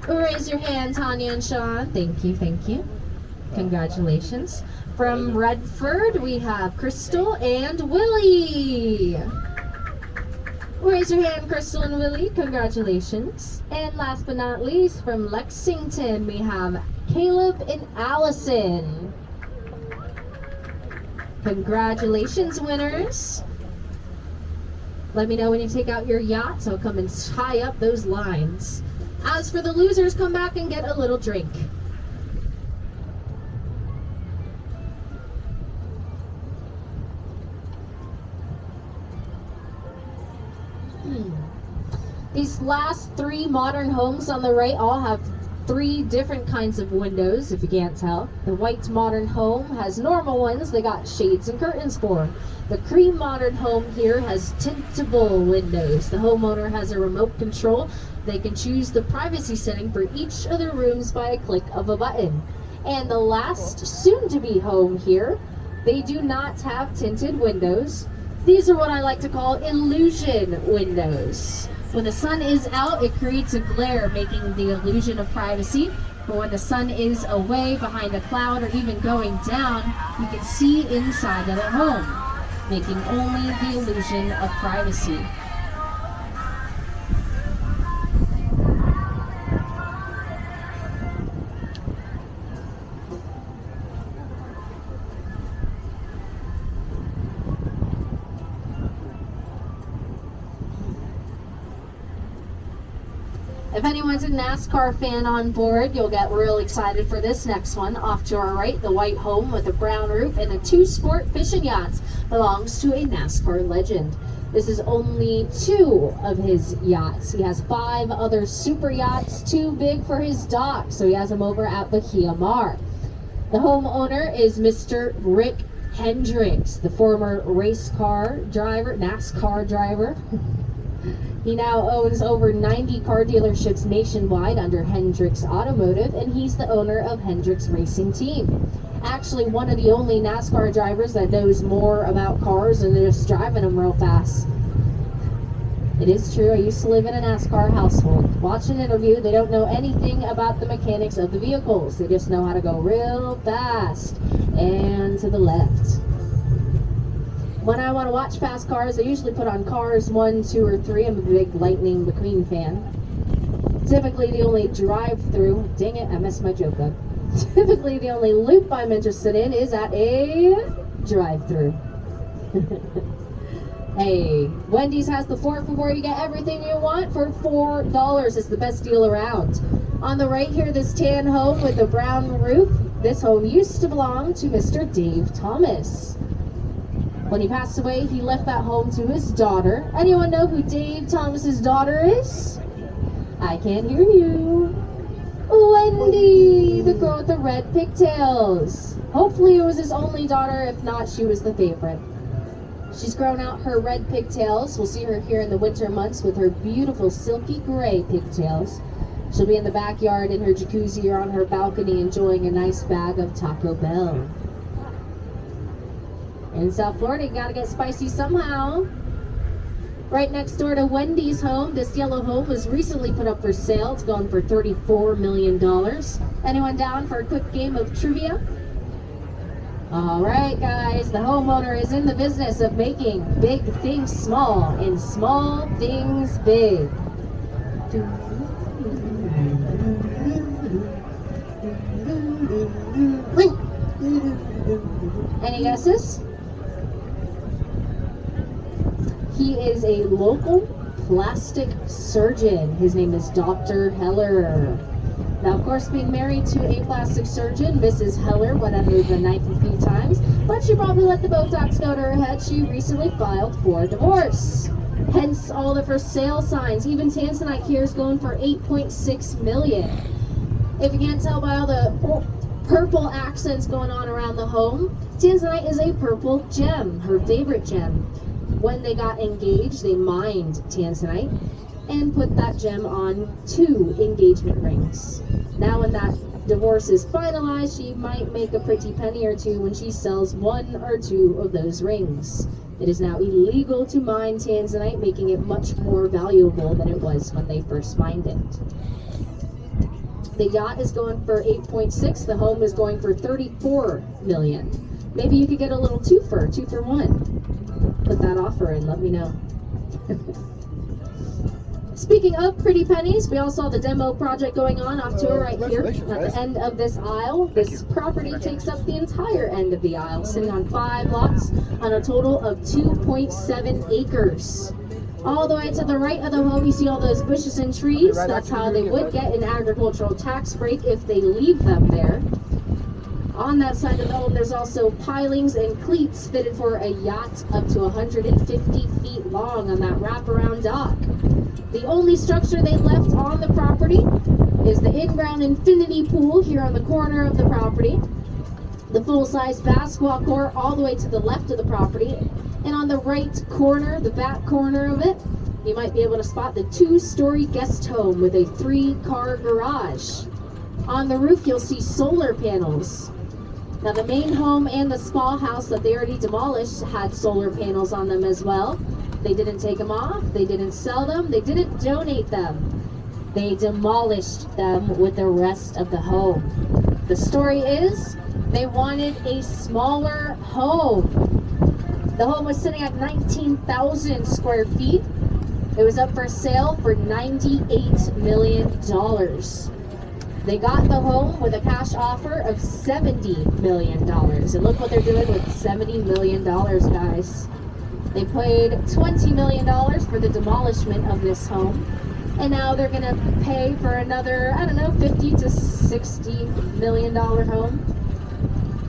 Raise your hand, Tanya and Sean. Thank you, thank you. Congratulations. From Redford, we have Crystal and Willie. Raise your hand, Crystal and Willie. Congratulations. And last but not least, from Lexington, we have Caleb and Allison. Congratulations, winners. Let me know when you take out your yacht, so I'll come and tie up those lines. As for the losers, come back and get a little drink. These last three modern homes on the right all have three different kinds of windows, if you can't tell. The white modern home has normal ones they got shades and curtains for. The cream modern home here has tintable windows. The homeowner has a remote control. They can choose the privacy setting for each of the rooms by a click of a button. And the last soon-to-be home here, they do not have tinted windows. These are what I like to call illusion windows. When the sun is out, it creates a glare, making the illusion of privacy. But when the sun is away, behind a cloud, or even going down, you can see inside of the home, making only the illusion of privacy. If anyone's a NASCAR fan on board, you'll get real excited for this next one. Off to our right, the white home with a brown roof and the two sport fishing yachts belongs to a NASCAR legend. This is only two of his yachts. He has 5 other super yachts, too big for his dock, so he has them over at Bahia Mar. The homeowner is Mr. Rick Hendricks, the former NASCAR driver. He now owns over 90 car dealerships nationwide under Hendricks Automotive, and he's the owner of Hendricks Racing Team. Actually, one of the only NASCAR drivers that knows more about cars than just driving them real fast. It is true, I used to live in a NASCAR household. Watch an interview, they don't know anything about the mechanics of the vehicles. They just know how to go real fast and to the left. When I want to watch fast cars, I usually put on Cars 1, 2, or 3. I'm a big Lightning McQueen fan. Typically, the only drive-through, dang it, I messed my joke up. Typically, the only loop I'm interested in is at a drive-through. Hey, Wendys has the 4 for 4. You get everything you want for $4. It's the best deal around. On the right here, this tan home with the brown roof. This home used to belong to Mr. Dave Thomas. When he passed away, he left that home to his daughter. Anyone know who Dave Thomas's daughter is? I can't hear you. Wendy, the girl with the red pigtails. Hopefully it was his only daughter. If not, she was the favorite. She's grown out her red pigtails. We'll see her here in the winter months with her beautiful silky gray pigtails. She'll be in the backyard in her jacuzzi or on her balcony enjoying a nice bag of Taco Bell. In South Florida, you gotta get spicy somehow. Right next door to Wendy's home, this yellow home was recently put up for sale. It's going for $34 million. Anyone down for a quick game of trivia? All right, guys, the homeowner is in the business of making big things small and small things big. Any guesses? He is a local plastic surgeon. His name is Dr. Heler. Now, of course, being married to a plastic surgeon, Mrs. Heler went under the knife a few times, but she probably let the Botox go to her head. She recently filed for divorce. Hence all the for sale signs. Even Tanzanite here is going for $8.6 million. If you can't tell by all the purple accents going on around the home, Tanzanite is a purple gem, her favorite gem. When they got engaged, they mined Tanzanite and put that gem on 2 engagement rings. Now when that divorce is finalized, she might make a pretty penny or 2 when she sells 1 or 2 of those rings. It is now illegal to mine Tanzanite, making it much more valuable than it was when they first mined it. The yacht is going for 8.6. The home is going for 34 million. Maybe you could get a little 2 for 1. Put that offer in, let me know. Speaking of pretty pennies, we also saw the demo project going on off tour right here at the end of this aisle. This property takes up the entire end of the aisle, sitting on 5 lots on a total of 2.7 acres. All the way to the right of the home, you see all those bushes and trees. That's how they would get an agricultural tax break if they leave them there. On that side of the home, there's also pilings and cleats fitted for a yacht up to 150 feet long on that wraparound dock. The only structure they left on the property is the in-ground infinity pool here on the corner of the property, the full-size basketball court all the way to the left of the property, and on the right corner, the back corner of it, you might be able to spot the 2-story guest home with a 3-car garage. On the roof, you'll see solar panels. Now, the main home and the small house that they already demolished had solar panels on them as well. They didn't take them off, they didn't sell them, they didn't donate them. They demolished them with the rest of the home. The story is, they wanted a smaller home. The home was sitting at 19,000 square feet. It was up for sale for $98 million. They got the home with a cash offer of $70 million. And look what they're doing with $70 million, guys. They paid $20 million for the demolishment of this home. And now they're going to pay for another, I don't know, $50 to $60 million home.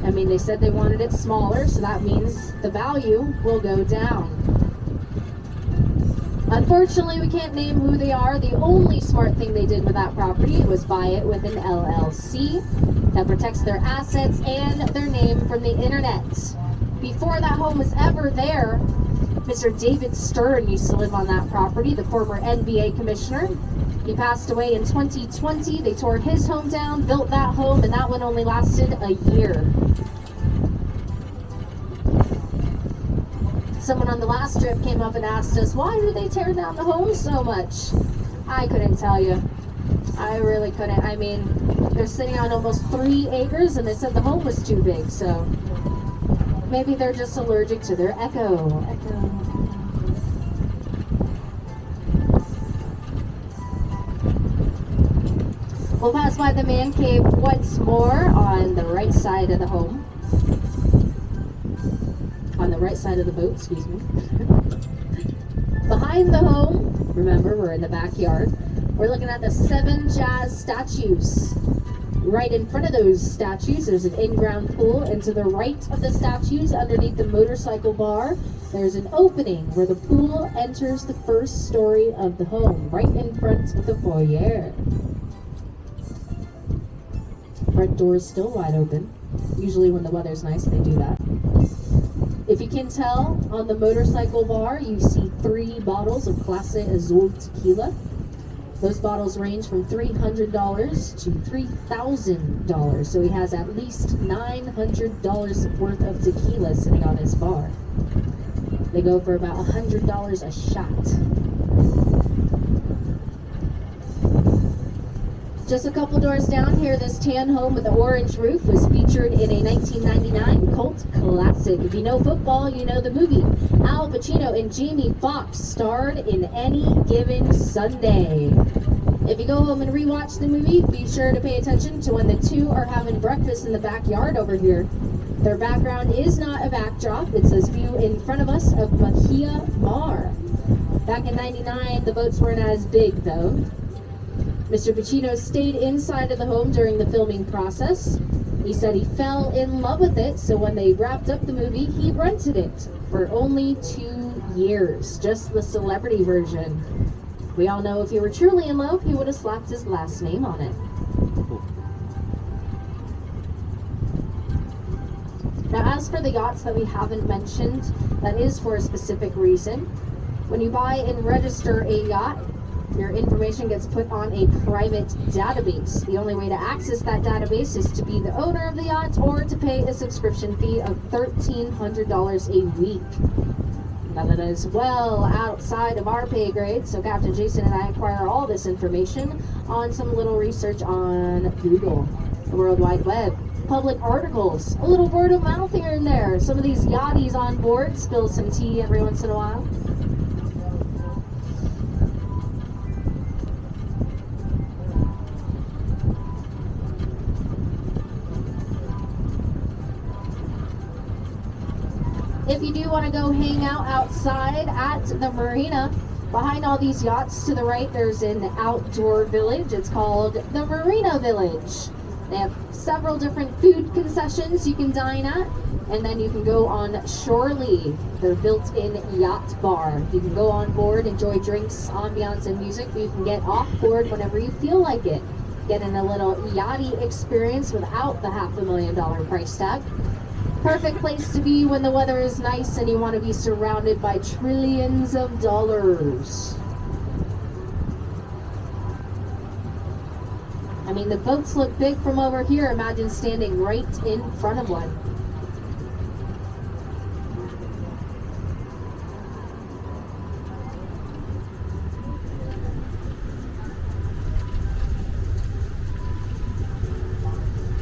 I mean, they said they wanted it smaller, so that means the value will go down. Unfortunately, we can't name who they are. The only smart thing they did with that property was buy it with an LLC that protects their assets and their name from the internet. Before that home was ever there, Mr. David Stern used to live on that property, the former NBA commissioner. He passed away in 2020. They tore his home down, built that home, and that one only lasted a year. Someone on the last trip came up and asked us, why did they tear down the home so much? I couldn't tell you. I really couldn't. I mean, they're sitting on almost 3 acres, and they said the home was too big, so maybe they're just allergic to their echo. We'll pass by the man cave once more on the right side of the home. On the right side of the boat, excuse me. Behind the home, remember we're in the backyard, we're looking at the 7 jazz statues. Right in front of those statues, there's an in-ground pool, and to the right of the statues, underneath the motorcycle bar, there's an opening where the pool enters the first story of the home, right in front of the foyer. Front door is still wide open. Usually when the weather's nice, they do that. If you can tell, on the motorcycle bar, you see 3 bottles of Clase Azul tequila. Those bottles range from $300 to $3,000. So he has at least $900 worth of tequila sitting on his bar. They go for about $100 a shot. Just a couple doors down here, this tan home with the orange roof was featured in a 1999 cult classic. If you know football, you know the movie. Al Pacino and Jamie Foxx starred in Any Given Sunday. If you go home and rewatch the movie, be sure to pay attention to when the two are having breakfast in the backyard over here. Their background is not a backdrop. It says view in front of us of Mahia Mar. Back in '99, the boats weren't as big though. Mr. Pacino stayed inside of the home during the filming process. He said he fell in love with it, so when they wrapped up the movie, he rented it for only 2 years, just the celebrity version. We all know if he were truly in love, he would have slapped his last name on it. Now, as for the yachts that we haven't mentioned, that is for a specific reason. When you buy and register a yacht, your information gets put on a private database. The only way to access that database is to be the owner of the yacht or to pay a subscription fee of $1,300 a week. Now that is well outside of our pay grade, so Captain Jason and I acquire all this information on some little research on Google, the World Wide Web, public articles, a little word of mouth here and there. Some of these yachties on board spill some tea every once in a while. If you do want to go hang out outside at the marina, behind all these yachts to the right, there's an outdoor village. It's called the Marina Village. They have several different food concessions you can dine at, and then you can go on Shorely, their built-in yacht bar. You can go on board, enjoy drinks, ambiance, and music, but you can get off board whenever you feel like it. Getting a little yachty experience without the $500,000 price tag. Perfect place to be when the weather is nice and you want to be surrounded by trillions of dollars. I mean, the boats look big from over here. Imagine standing right in front of one.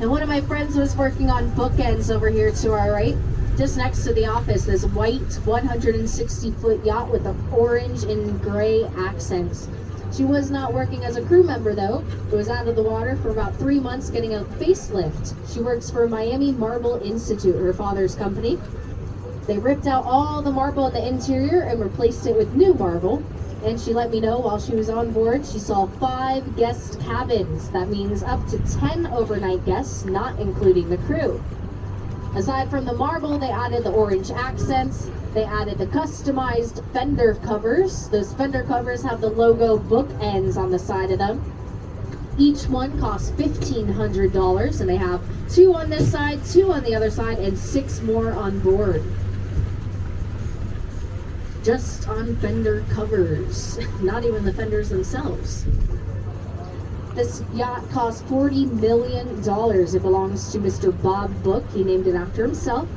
And one of my friends was working on bookends over here to our right, just next to the office, this white 160-foot yacht with the orange and gray accents. She was not working as a crew member though. It was out of the water for about 3 months getting a facelift. She works for Miami Marble Institute, her father's company. They ripped out all the marble in the interior and replaced it with new marble. And she let me know while she was on board, she saw 5 guest cabins. That means up to 10 overnight guests, not including the crew. Aside from the marble, they added the orange accents. They added the customized fender covers. Those fender covers have the logo bookends on the side of them. Each one costs $1,500, and they have 2 on this side, 2 on the other side, and 6 more on board. Just on fender covers, not even the fenders themselves. This yacht costs $40 million. It belongs to Mr. Bob Book. He named it after himself.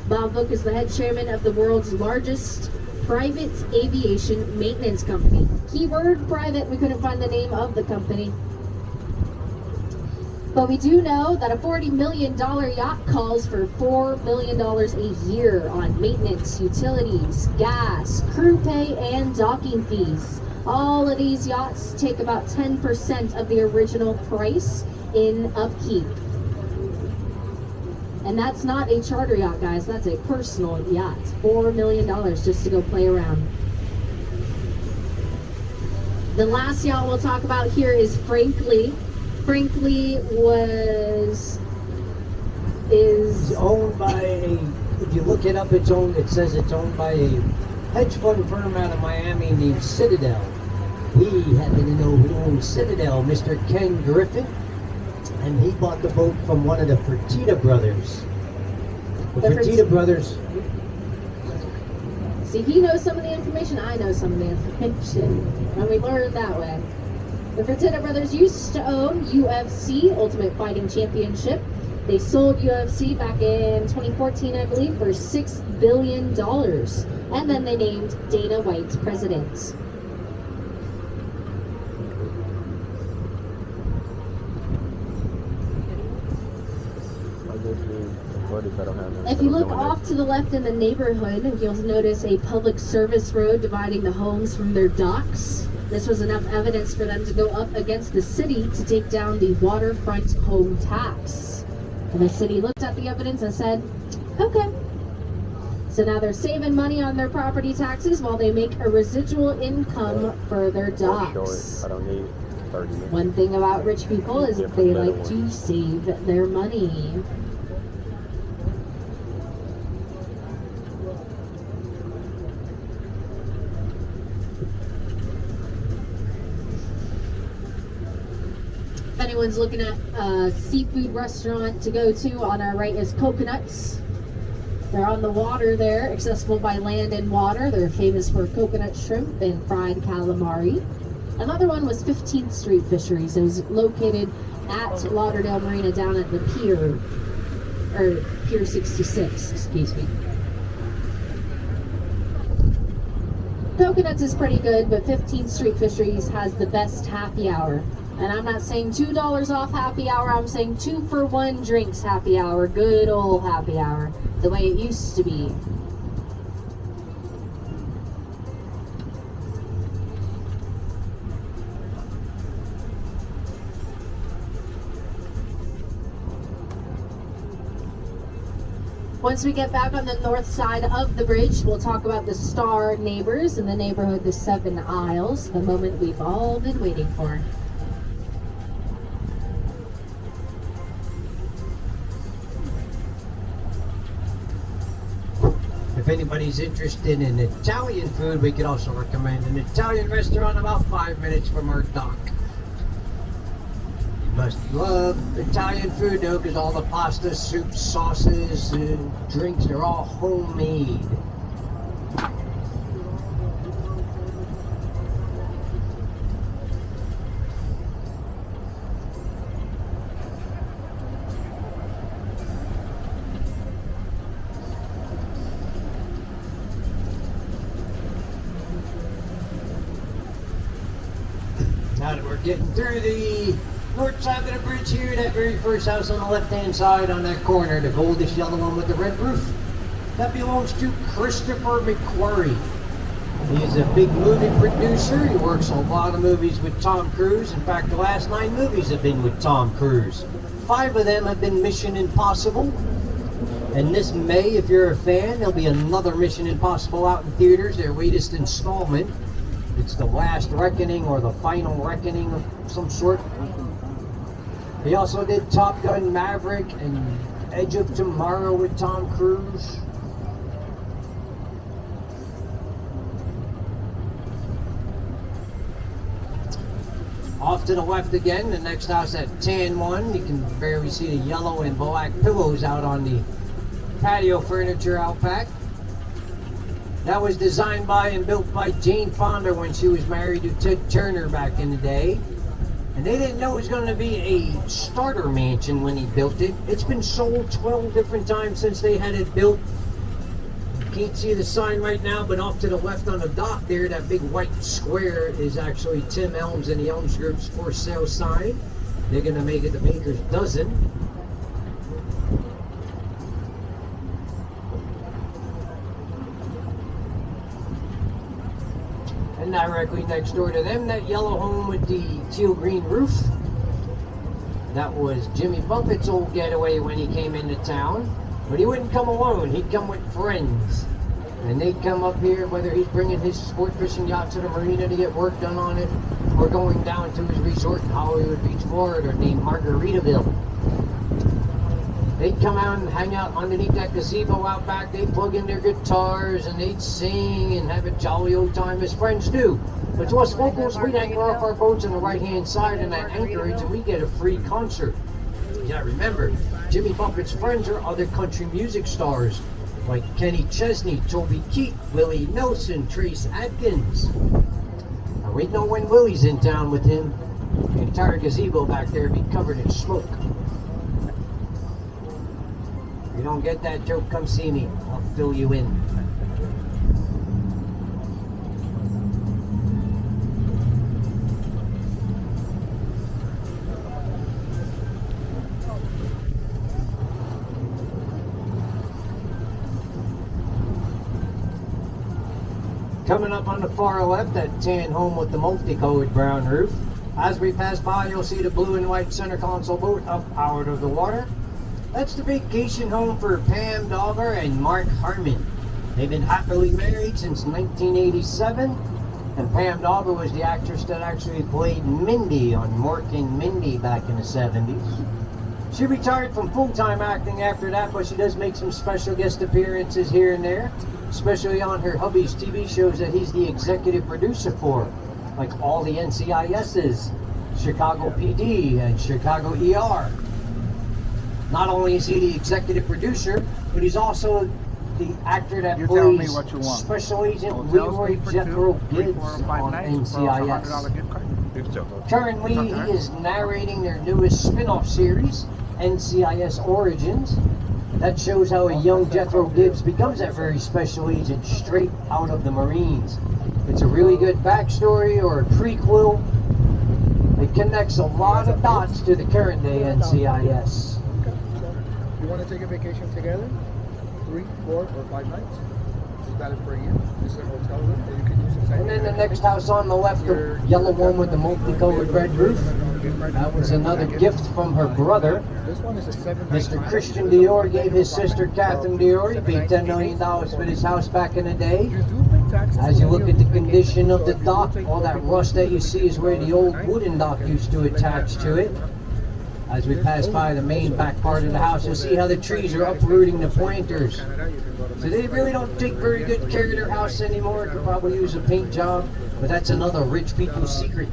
Bob Book is the head chairman of the world's largest private aviation maintenance company. Keyword private, we couldn't find the name of the company. But we do know that a $40 million yacht calls for $4 million a year on maintenance, utilities, gas, crew pay, and docking fees. All of these yachts take about 10% of the original price in upkeep. And that's not a charter yacht, guys. That's a personal yacht. $4 million just to go play around. The last yacht we'll talk about here is Frankly. Frankly is owned by a, if you look it up, it says it's owned by a hedge fund firm out of Miami named Citadel. We happen to know who owns Citadel, Mr. Ken Griffin, and he bought the boat from one of the Fertitta brothers. The Fertitta brothers. See, he knows some of the information, I know some of the information, and we learned that way. The Fertitta brothers used to own UFC, Ultimate Fighting Championship. They sold UFC back in 2014, I believe, for $6 billion. And then they named Dana White president. If you look off to the left in the neighborhood, you'll notice a public service road dividing the homes from their docks. This was enough evidence for them to go up against the city to take down the waterfront home tax. And the city looked at the evidence and said, okay. So now they're saving money on their property taxes while they make a residual income for their docks. I don't need 30 minutes. One thing about rich people is they like to save their money. If anyone's looking at a seafood restaurant to go to, on our right is Coconuts. They're on the water there, accessible by land and water. They're famous for coconut shrimp and fried calamari. Another one was 15th Street Fisheries. It was located at Lauderdale Marina down at the Pier, or Pier 66, excuse me. Coconuts is pretty good, but 15th Street Fisheries has the best happy hour. And I'm not saying $2 off happy hour, I'm saying 2-for-1 drinks happy hour. Good old happy hour, the way it used to be. Once we get back on the north side of the bridge, we'll talk about the star neighbors in the neighborhood, the 7 Isles, the moment we've all been waiting for. If anybody's interested in Italian food, we could also recommend an Italian restaurant about 5 minutes from our dock. You must love Italian food though, because all the pasta, soups, sauces, and drinks, they're all homemade. Now that we're getting through the north side of the bridge here, that very first house on the left-hand side on that corner, the goldish yellow one with the red roof, that belongs to Christopher McQuarrie. He's a big movie producer. He works on a lot of movies with Tom Cruise. In fact, the last 9 movies have been with Tom Cruise. 5 of them have been Mission Impossible. And this May, if you're a fan, there'll be another Mission Impossible out in theaters, their latest installment. It's the last reckoning or the final reckoning of some sort. He also did Top Gun Maverick and Edge of Tomorrow with Tom Cruise. Off to the left again, the next house, that tan one, you can barely see the yellow and black pillows out on the patio furniture out back. That was designed by and built by Jane Fonda when she was married to Ted Turner back in the day. And they didn't know it was going to be a starter mansion when he built it. It's been sold 12 different times since they had it built. You can't see the sign right now, but off to the left on the dock there, that big white square is actually Tim Elms and the Elms Group's for sale sign. They're going to make it the Baker's Dozen. And directly next door to them, that yellow home with the teal green roof. That was Jimmy Buffett's old getaway when he came into town. But he wouldn't come alone, he'd come with friends. And they'd come up here, whether he's bringing his sport fishing yacht to the marina to get work done on it, or going down to his resort in Hollywood Beach, Florida, named Margaritaville. They'd come out and hang out underneath that gazebo out back. They'd plug in their guitars and they'd sing and have a jolly old time as friends do. But to us locals, we'd anchor off our boats on the right-hand side in that anchorage and we get a free concert. Yeah, remember, Jimmy Buffett's friends are other country music stars like Kenny Chesney, Toby Keith, Willie Nelson, Trace Adkins. Now, we'd know when Willie's in town with him. The entire gazebo back there would be covered in smoke. If you don't get that joke, come see me. I'll fill you in. Coming up on the far left, that tan home with the multicolored brown roof. As we pass by, you'll see the blue and white center console boat up out of the water. That's the vacation home for Pam Dogger and Mark Harmon. They've been happily married since 1987, and Pam Dogger was the actress that actually played Mindy on Mork and Mindy back in the 70s. She retired from full-time acting after that, but she does make some special guest appearances here and there, especially on her hubby's TV shows that he's the executive producer for, like all the NCIS's, Chicago PD, and Chicago ER. Not only is he the executive producer, but he's also the actor that You tell me plays what you want. Special Agent Hotels Leroy for Jethro 2, 3, Gibbs 4, or 5 on nights for a $100 NCIS. gift card. Currently, he is narrating their newest spin-off series, NCIS Origins. That shows how a young Jethro Gibbs becomes that very special agent straight out of the Marines. It's a really good backstory or a prequel. It connects a lot of dots to the current day NCIS. You want to take a vacation together? 3, 4, or 5 nights? This is valid for a year. This is a hotel room that you can use inside. And then the next house on the left, the yellow one with the multicolored red roof. That was another gift from her brother. This one is a 7 Mr. Christian Dior gave his sister Catherine Dior. He paid $10 million for his house back in the day. You do pay taxes. As you look at the condition of the dock, all that rust that you see is where the old wooden dock used to attach to it. As we pass by the main back part of the house, you'll see how the trees are uprooting the planters. So they really don't take very good care of their house anymore. Could probably use a paint job, but that's another rich people's secret.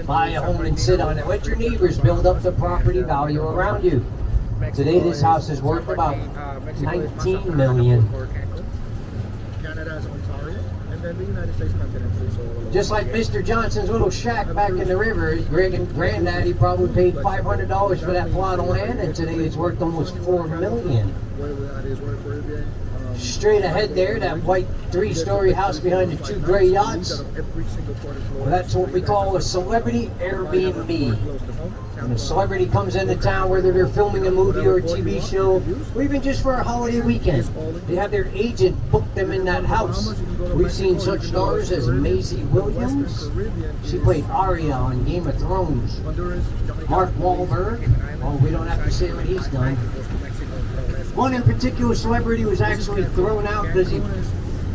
Buy a home and sit on it. Let your neighbors build up the property value around you. Today this house is worth about $19 million. Canada is Ontario, and then the United States continent is all over. Just like Mr. Johnson's little shack back in the river, his granddaddy probably paid $500 for that plot of land, and today it's worth almost $4 million. Straight ahead there, that white 3-story house behind the 2 gray yachts. Well, that's what we call a celebrity Airbnb. When a celebrity comes into town, whether they're filming a movie or a TV show, or even just for a holiday weekend, they have their agent book them in that house. We've seen such stars as Maisie Williams. She played Arya on Game of Thrones. Mark Wahlberg. Oh, we don't have to say what he's done. One in particular celebrity was actually thrown out because he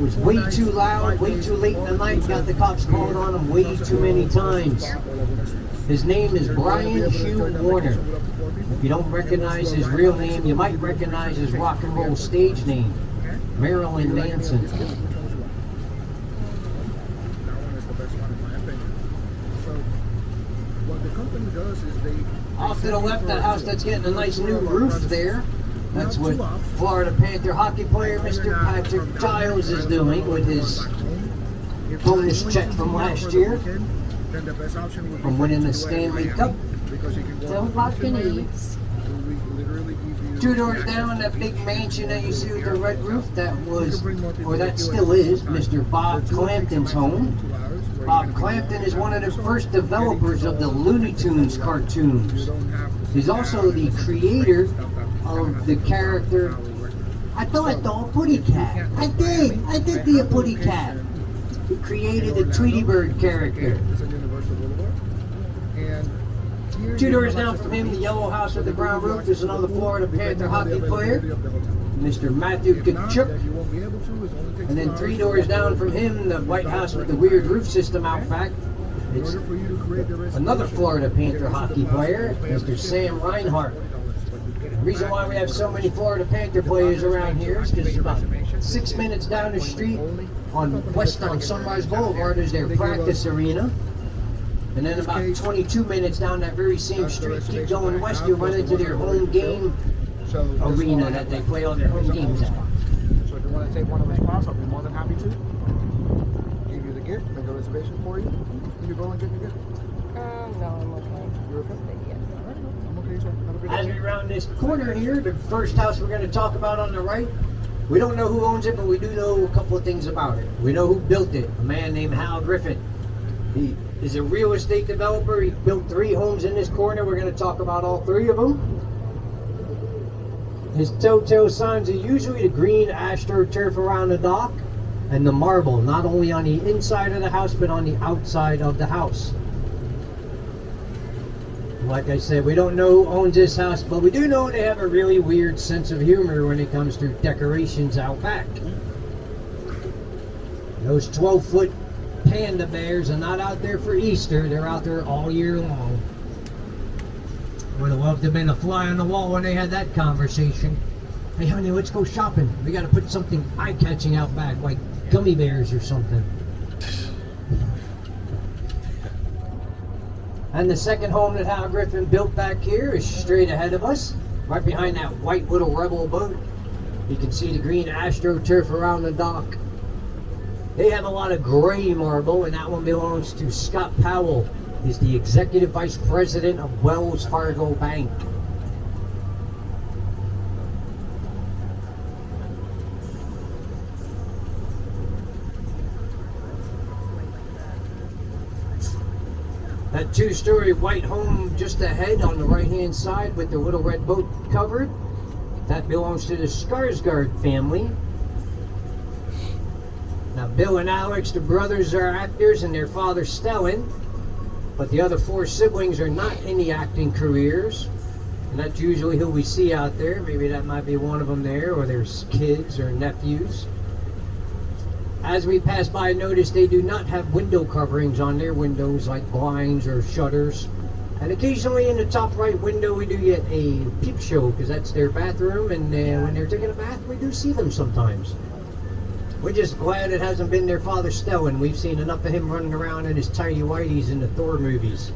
was way too loud, way too late in the night, got the cops calling on him way too many times. His name is Brian Hugh Warner. If you don't recognize his real name, you might recognize his rock and roll stage name, Marilyn Manson. Off to the left, that house that's getting a nice new roof there. That's what Florida Panther hockey player Mr. Patrick Giles is doing with his bonus check from last year from winning the Stanley Cup. Don't lock your knees. 2 doors down, that big mansion that you see with the red roof, that was, or that still is, Mr. Bob Clampton's home. Bob Clampton is one of the first developers of the Looney Tunes cartoons. He's also the creator of the character. I thought a Putty Cat. I did be a Putty Cat. He created the Tweety Bird character. 2 doors down from him, the yellow house with the brown roof, there's another Florida Panther hockey player, Mr. Matthew Tkachuk. And then 3 doors down from him, the white house with the weird roof system out back. It's another Florida Panther hockey player, Mr. Sam Reinhart. The reason why we have so many Florida Panther players around here is because about 6 minutes down the street on Sunrise Boulevard is their practice arena. And then about 22 minutes down that very same street, keep going west, you run into their home game arena that they play all their home games at. So if you want to take one of the spots, I'll be more than happy to. Give you the gift, make a reservation for you. Can you go and get the gift? No, I'm okay. You're okay? Yes. All right, I'm okay, sir. Have a good As day. we round this corner here, the first house we're going to talk about on the right, we don't know who owns it, but we do know a couple of things about it. We know who built it, a man named Hal Griffin. He is a real estate developer. He built 3 homes in this corner. We're going to talk about all 3 of them. His telltale signs are usually the green astroturf around the dock, and the marble, not only on the inside of the house, but on the outside of the house. Like I said, we don't know who owns this house, but we do know they have a really weird sense of humor when it comes to decorations out back. Those 12-foot panda bears are not out there for Easter, they're out there all year long. Would have loved to have been a fly on the wall when they had that conversation. Hey honey, let's go shopping. We got to put something eye-catching out back, like gummy bears or something. And the second home that Hal Griffin built back here is straight ahead of us, right behind that white little rebel boat. You can see the green AstroTurf around the dock. They have a lot of gray marble, and that one belongs to Scott Powell. He's the Executive Vice President of Wells Fargo Bank. That two-story white home just ahead on the right-hand side with the little red boat covered, that belongs to the Skarsgård family. Now, Bill and Alex, the brothers, are actors, and their father, Stellan. But the other four siblings are not in the acting careers. And that's usually who we see out there. Maybe that might be one of them there, or their kids or nephews. As we pass by, notice they do not have window coverings on their windows, like blinds or shutters. And occasionally in the top right window, we do get a peep show, because that's their bathroom. And when they're taking a bath, we do see them sometimes. We're just glad it hasn't been their father Stellan. We've seen enough of him running around in his tidy whities in the Thor movies.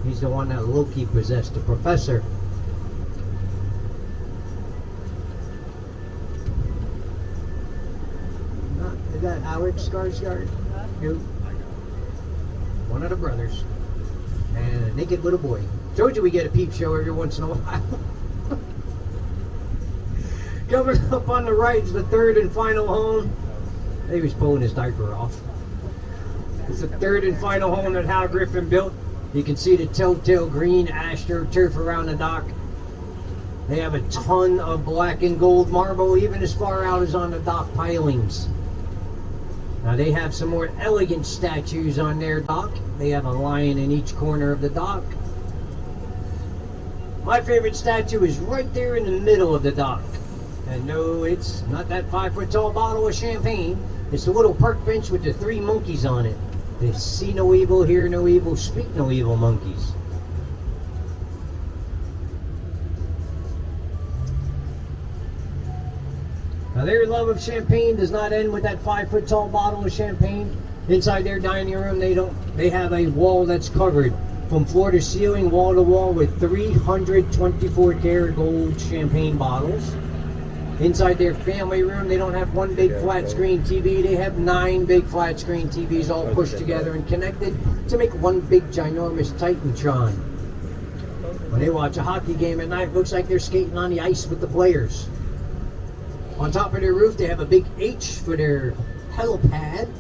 He's the one that Loki possessed, the professor. Is that Alex Skarsgård? Who? One of the brothers. And a naked little boy. Told you we get a peep show every once in a while. Coming up on the right is the third and final home. He was pulling his diaper off. It's the third and final home that Hal Griffin built. You can see the telltale green AstroTurf around the dock. They have a ton of black and gold marble, even as far out as on the dock pilings. Now they have some more elegant statues on their dock. They have a lion in each corner of the dock. My favorite statue is right there in the middle of the dock. And no, it's not that 5-foot tall bottle of champagne. It's the little park bench with the 3 monkeys on it. They see no evil, hear no evil, speak no evil monkeys. Now their love of champagne does not end with that 5-foot tall bottle of champagne. Inside their dining room, they have a wall that's covered from floor to ceiling, wall to wall, with 324 karat gold champagne bottles. Inside their family room, they don't have one big flat screen TV. They have 9 big flat screen TVs all pushed together and connected to make one big ginormous Titantron. When they watch a hockey game at night, it looks like they're skating on the ice with the players. On top of their roof, they have a big H for their helipad.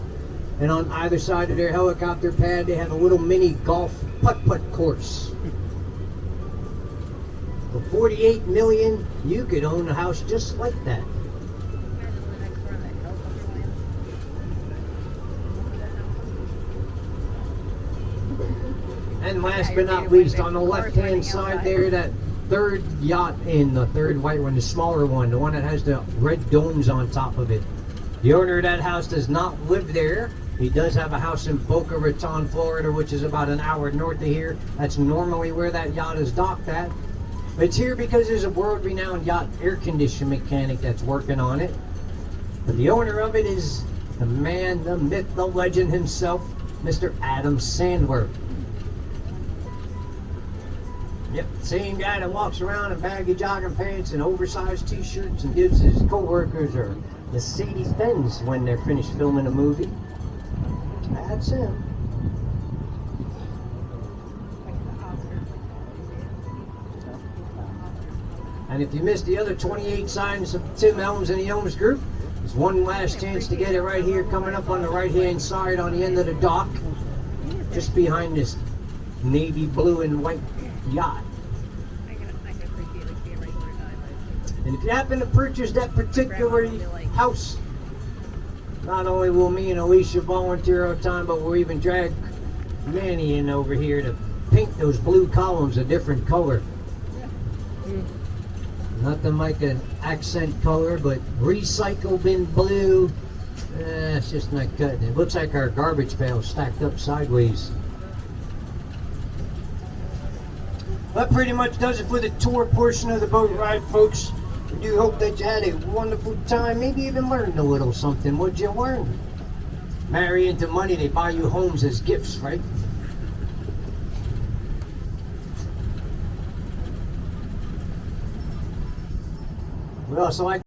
And on either side of their helicopter pad, they have a little mini golf putt-putt course. For $48 million, you could own a house just like that. And last but not least, on the left-hand side there, that third yacht in, the third white one, the smaller one, the one that has the red domes on top of it. The owner of that house does not live there. He does have a house in Boca Raton, Florida, which is about an hour north of here. That's normally where that yacht is docked at. It's here because there's a world-renowned yacht air conditioning mechanic that's working on it. But the owner of it is the man, the myth, the legend himself, Mr. Adam Sandler. Yep, same guy that walks around in baggy jogging pants and oversized t-shirts and gives his co-workers or Mercedes-Benz when they're finished filming a movie. That's him. And if you missed the other 28 signs of Tim Helms and the Helms Group, there's one last chance to get it right here, coming up on the right-hand side on the end of the dock, just behind this navy blue and white yacht. And if you happen to purchase that particular house, Not only will me and Alicia volunteer our time, but we'll even drag Manny in over here to paint those blue columns a different color. Nothing like an accent color, but recycle bin blue. It's just not cutting it. Looks like our garbage pail stacked up sideways. That pretty much does it for the tour portion of the boat ride, folks. We do hope that you had a wonderful time, maybe even learned a little something. What'd you learn? Marry into money, they buy you homes as gifts, right? We also like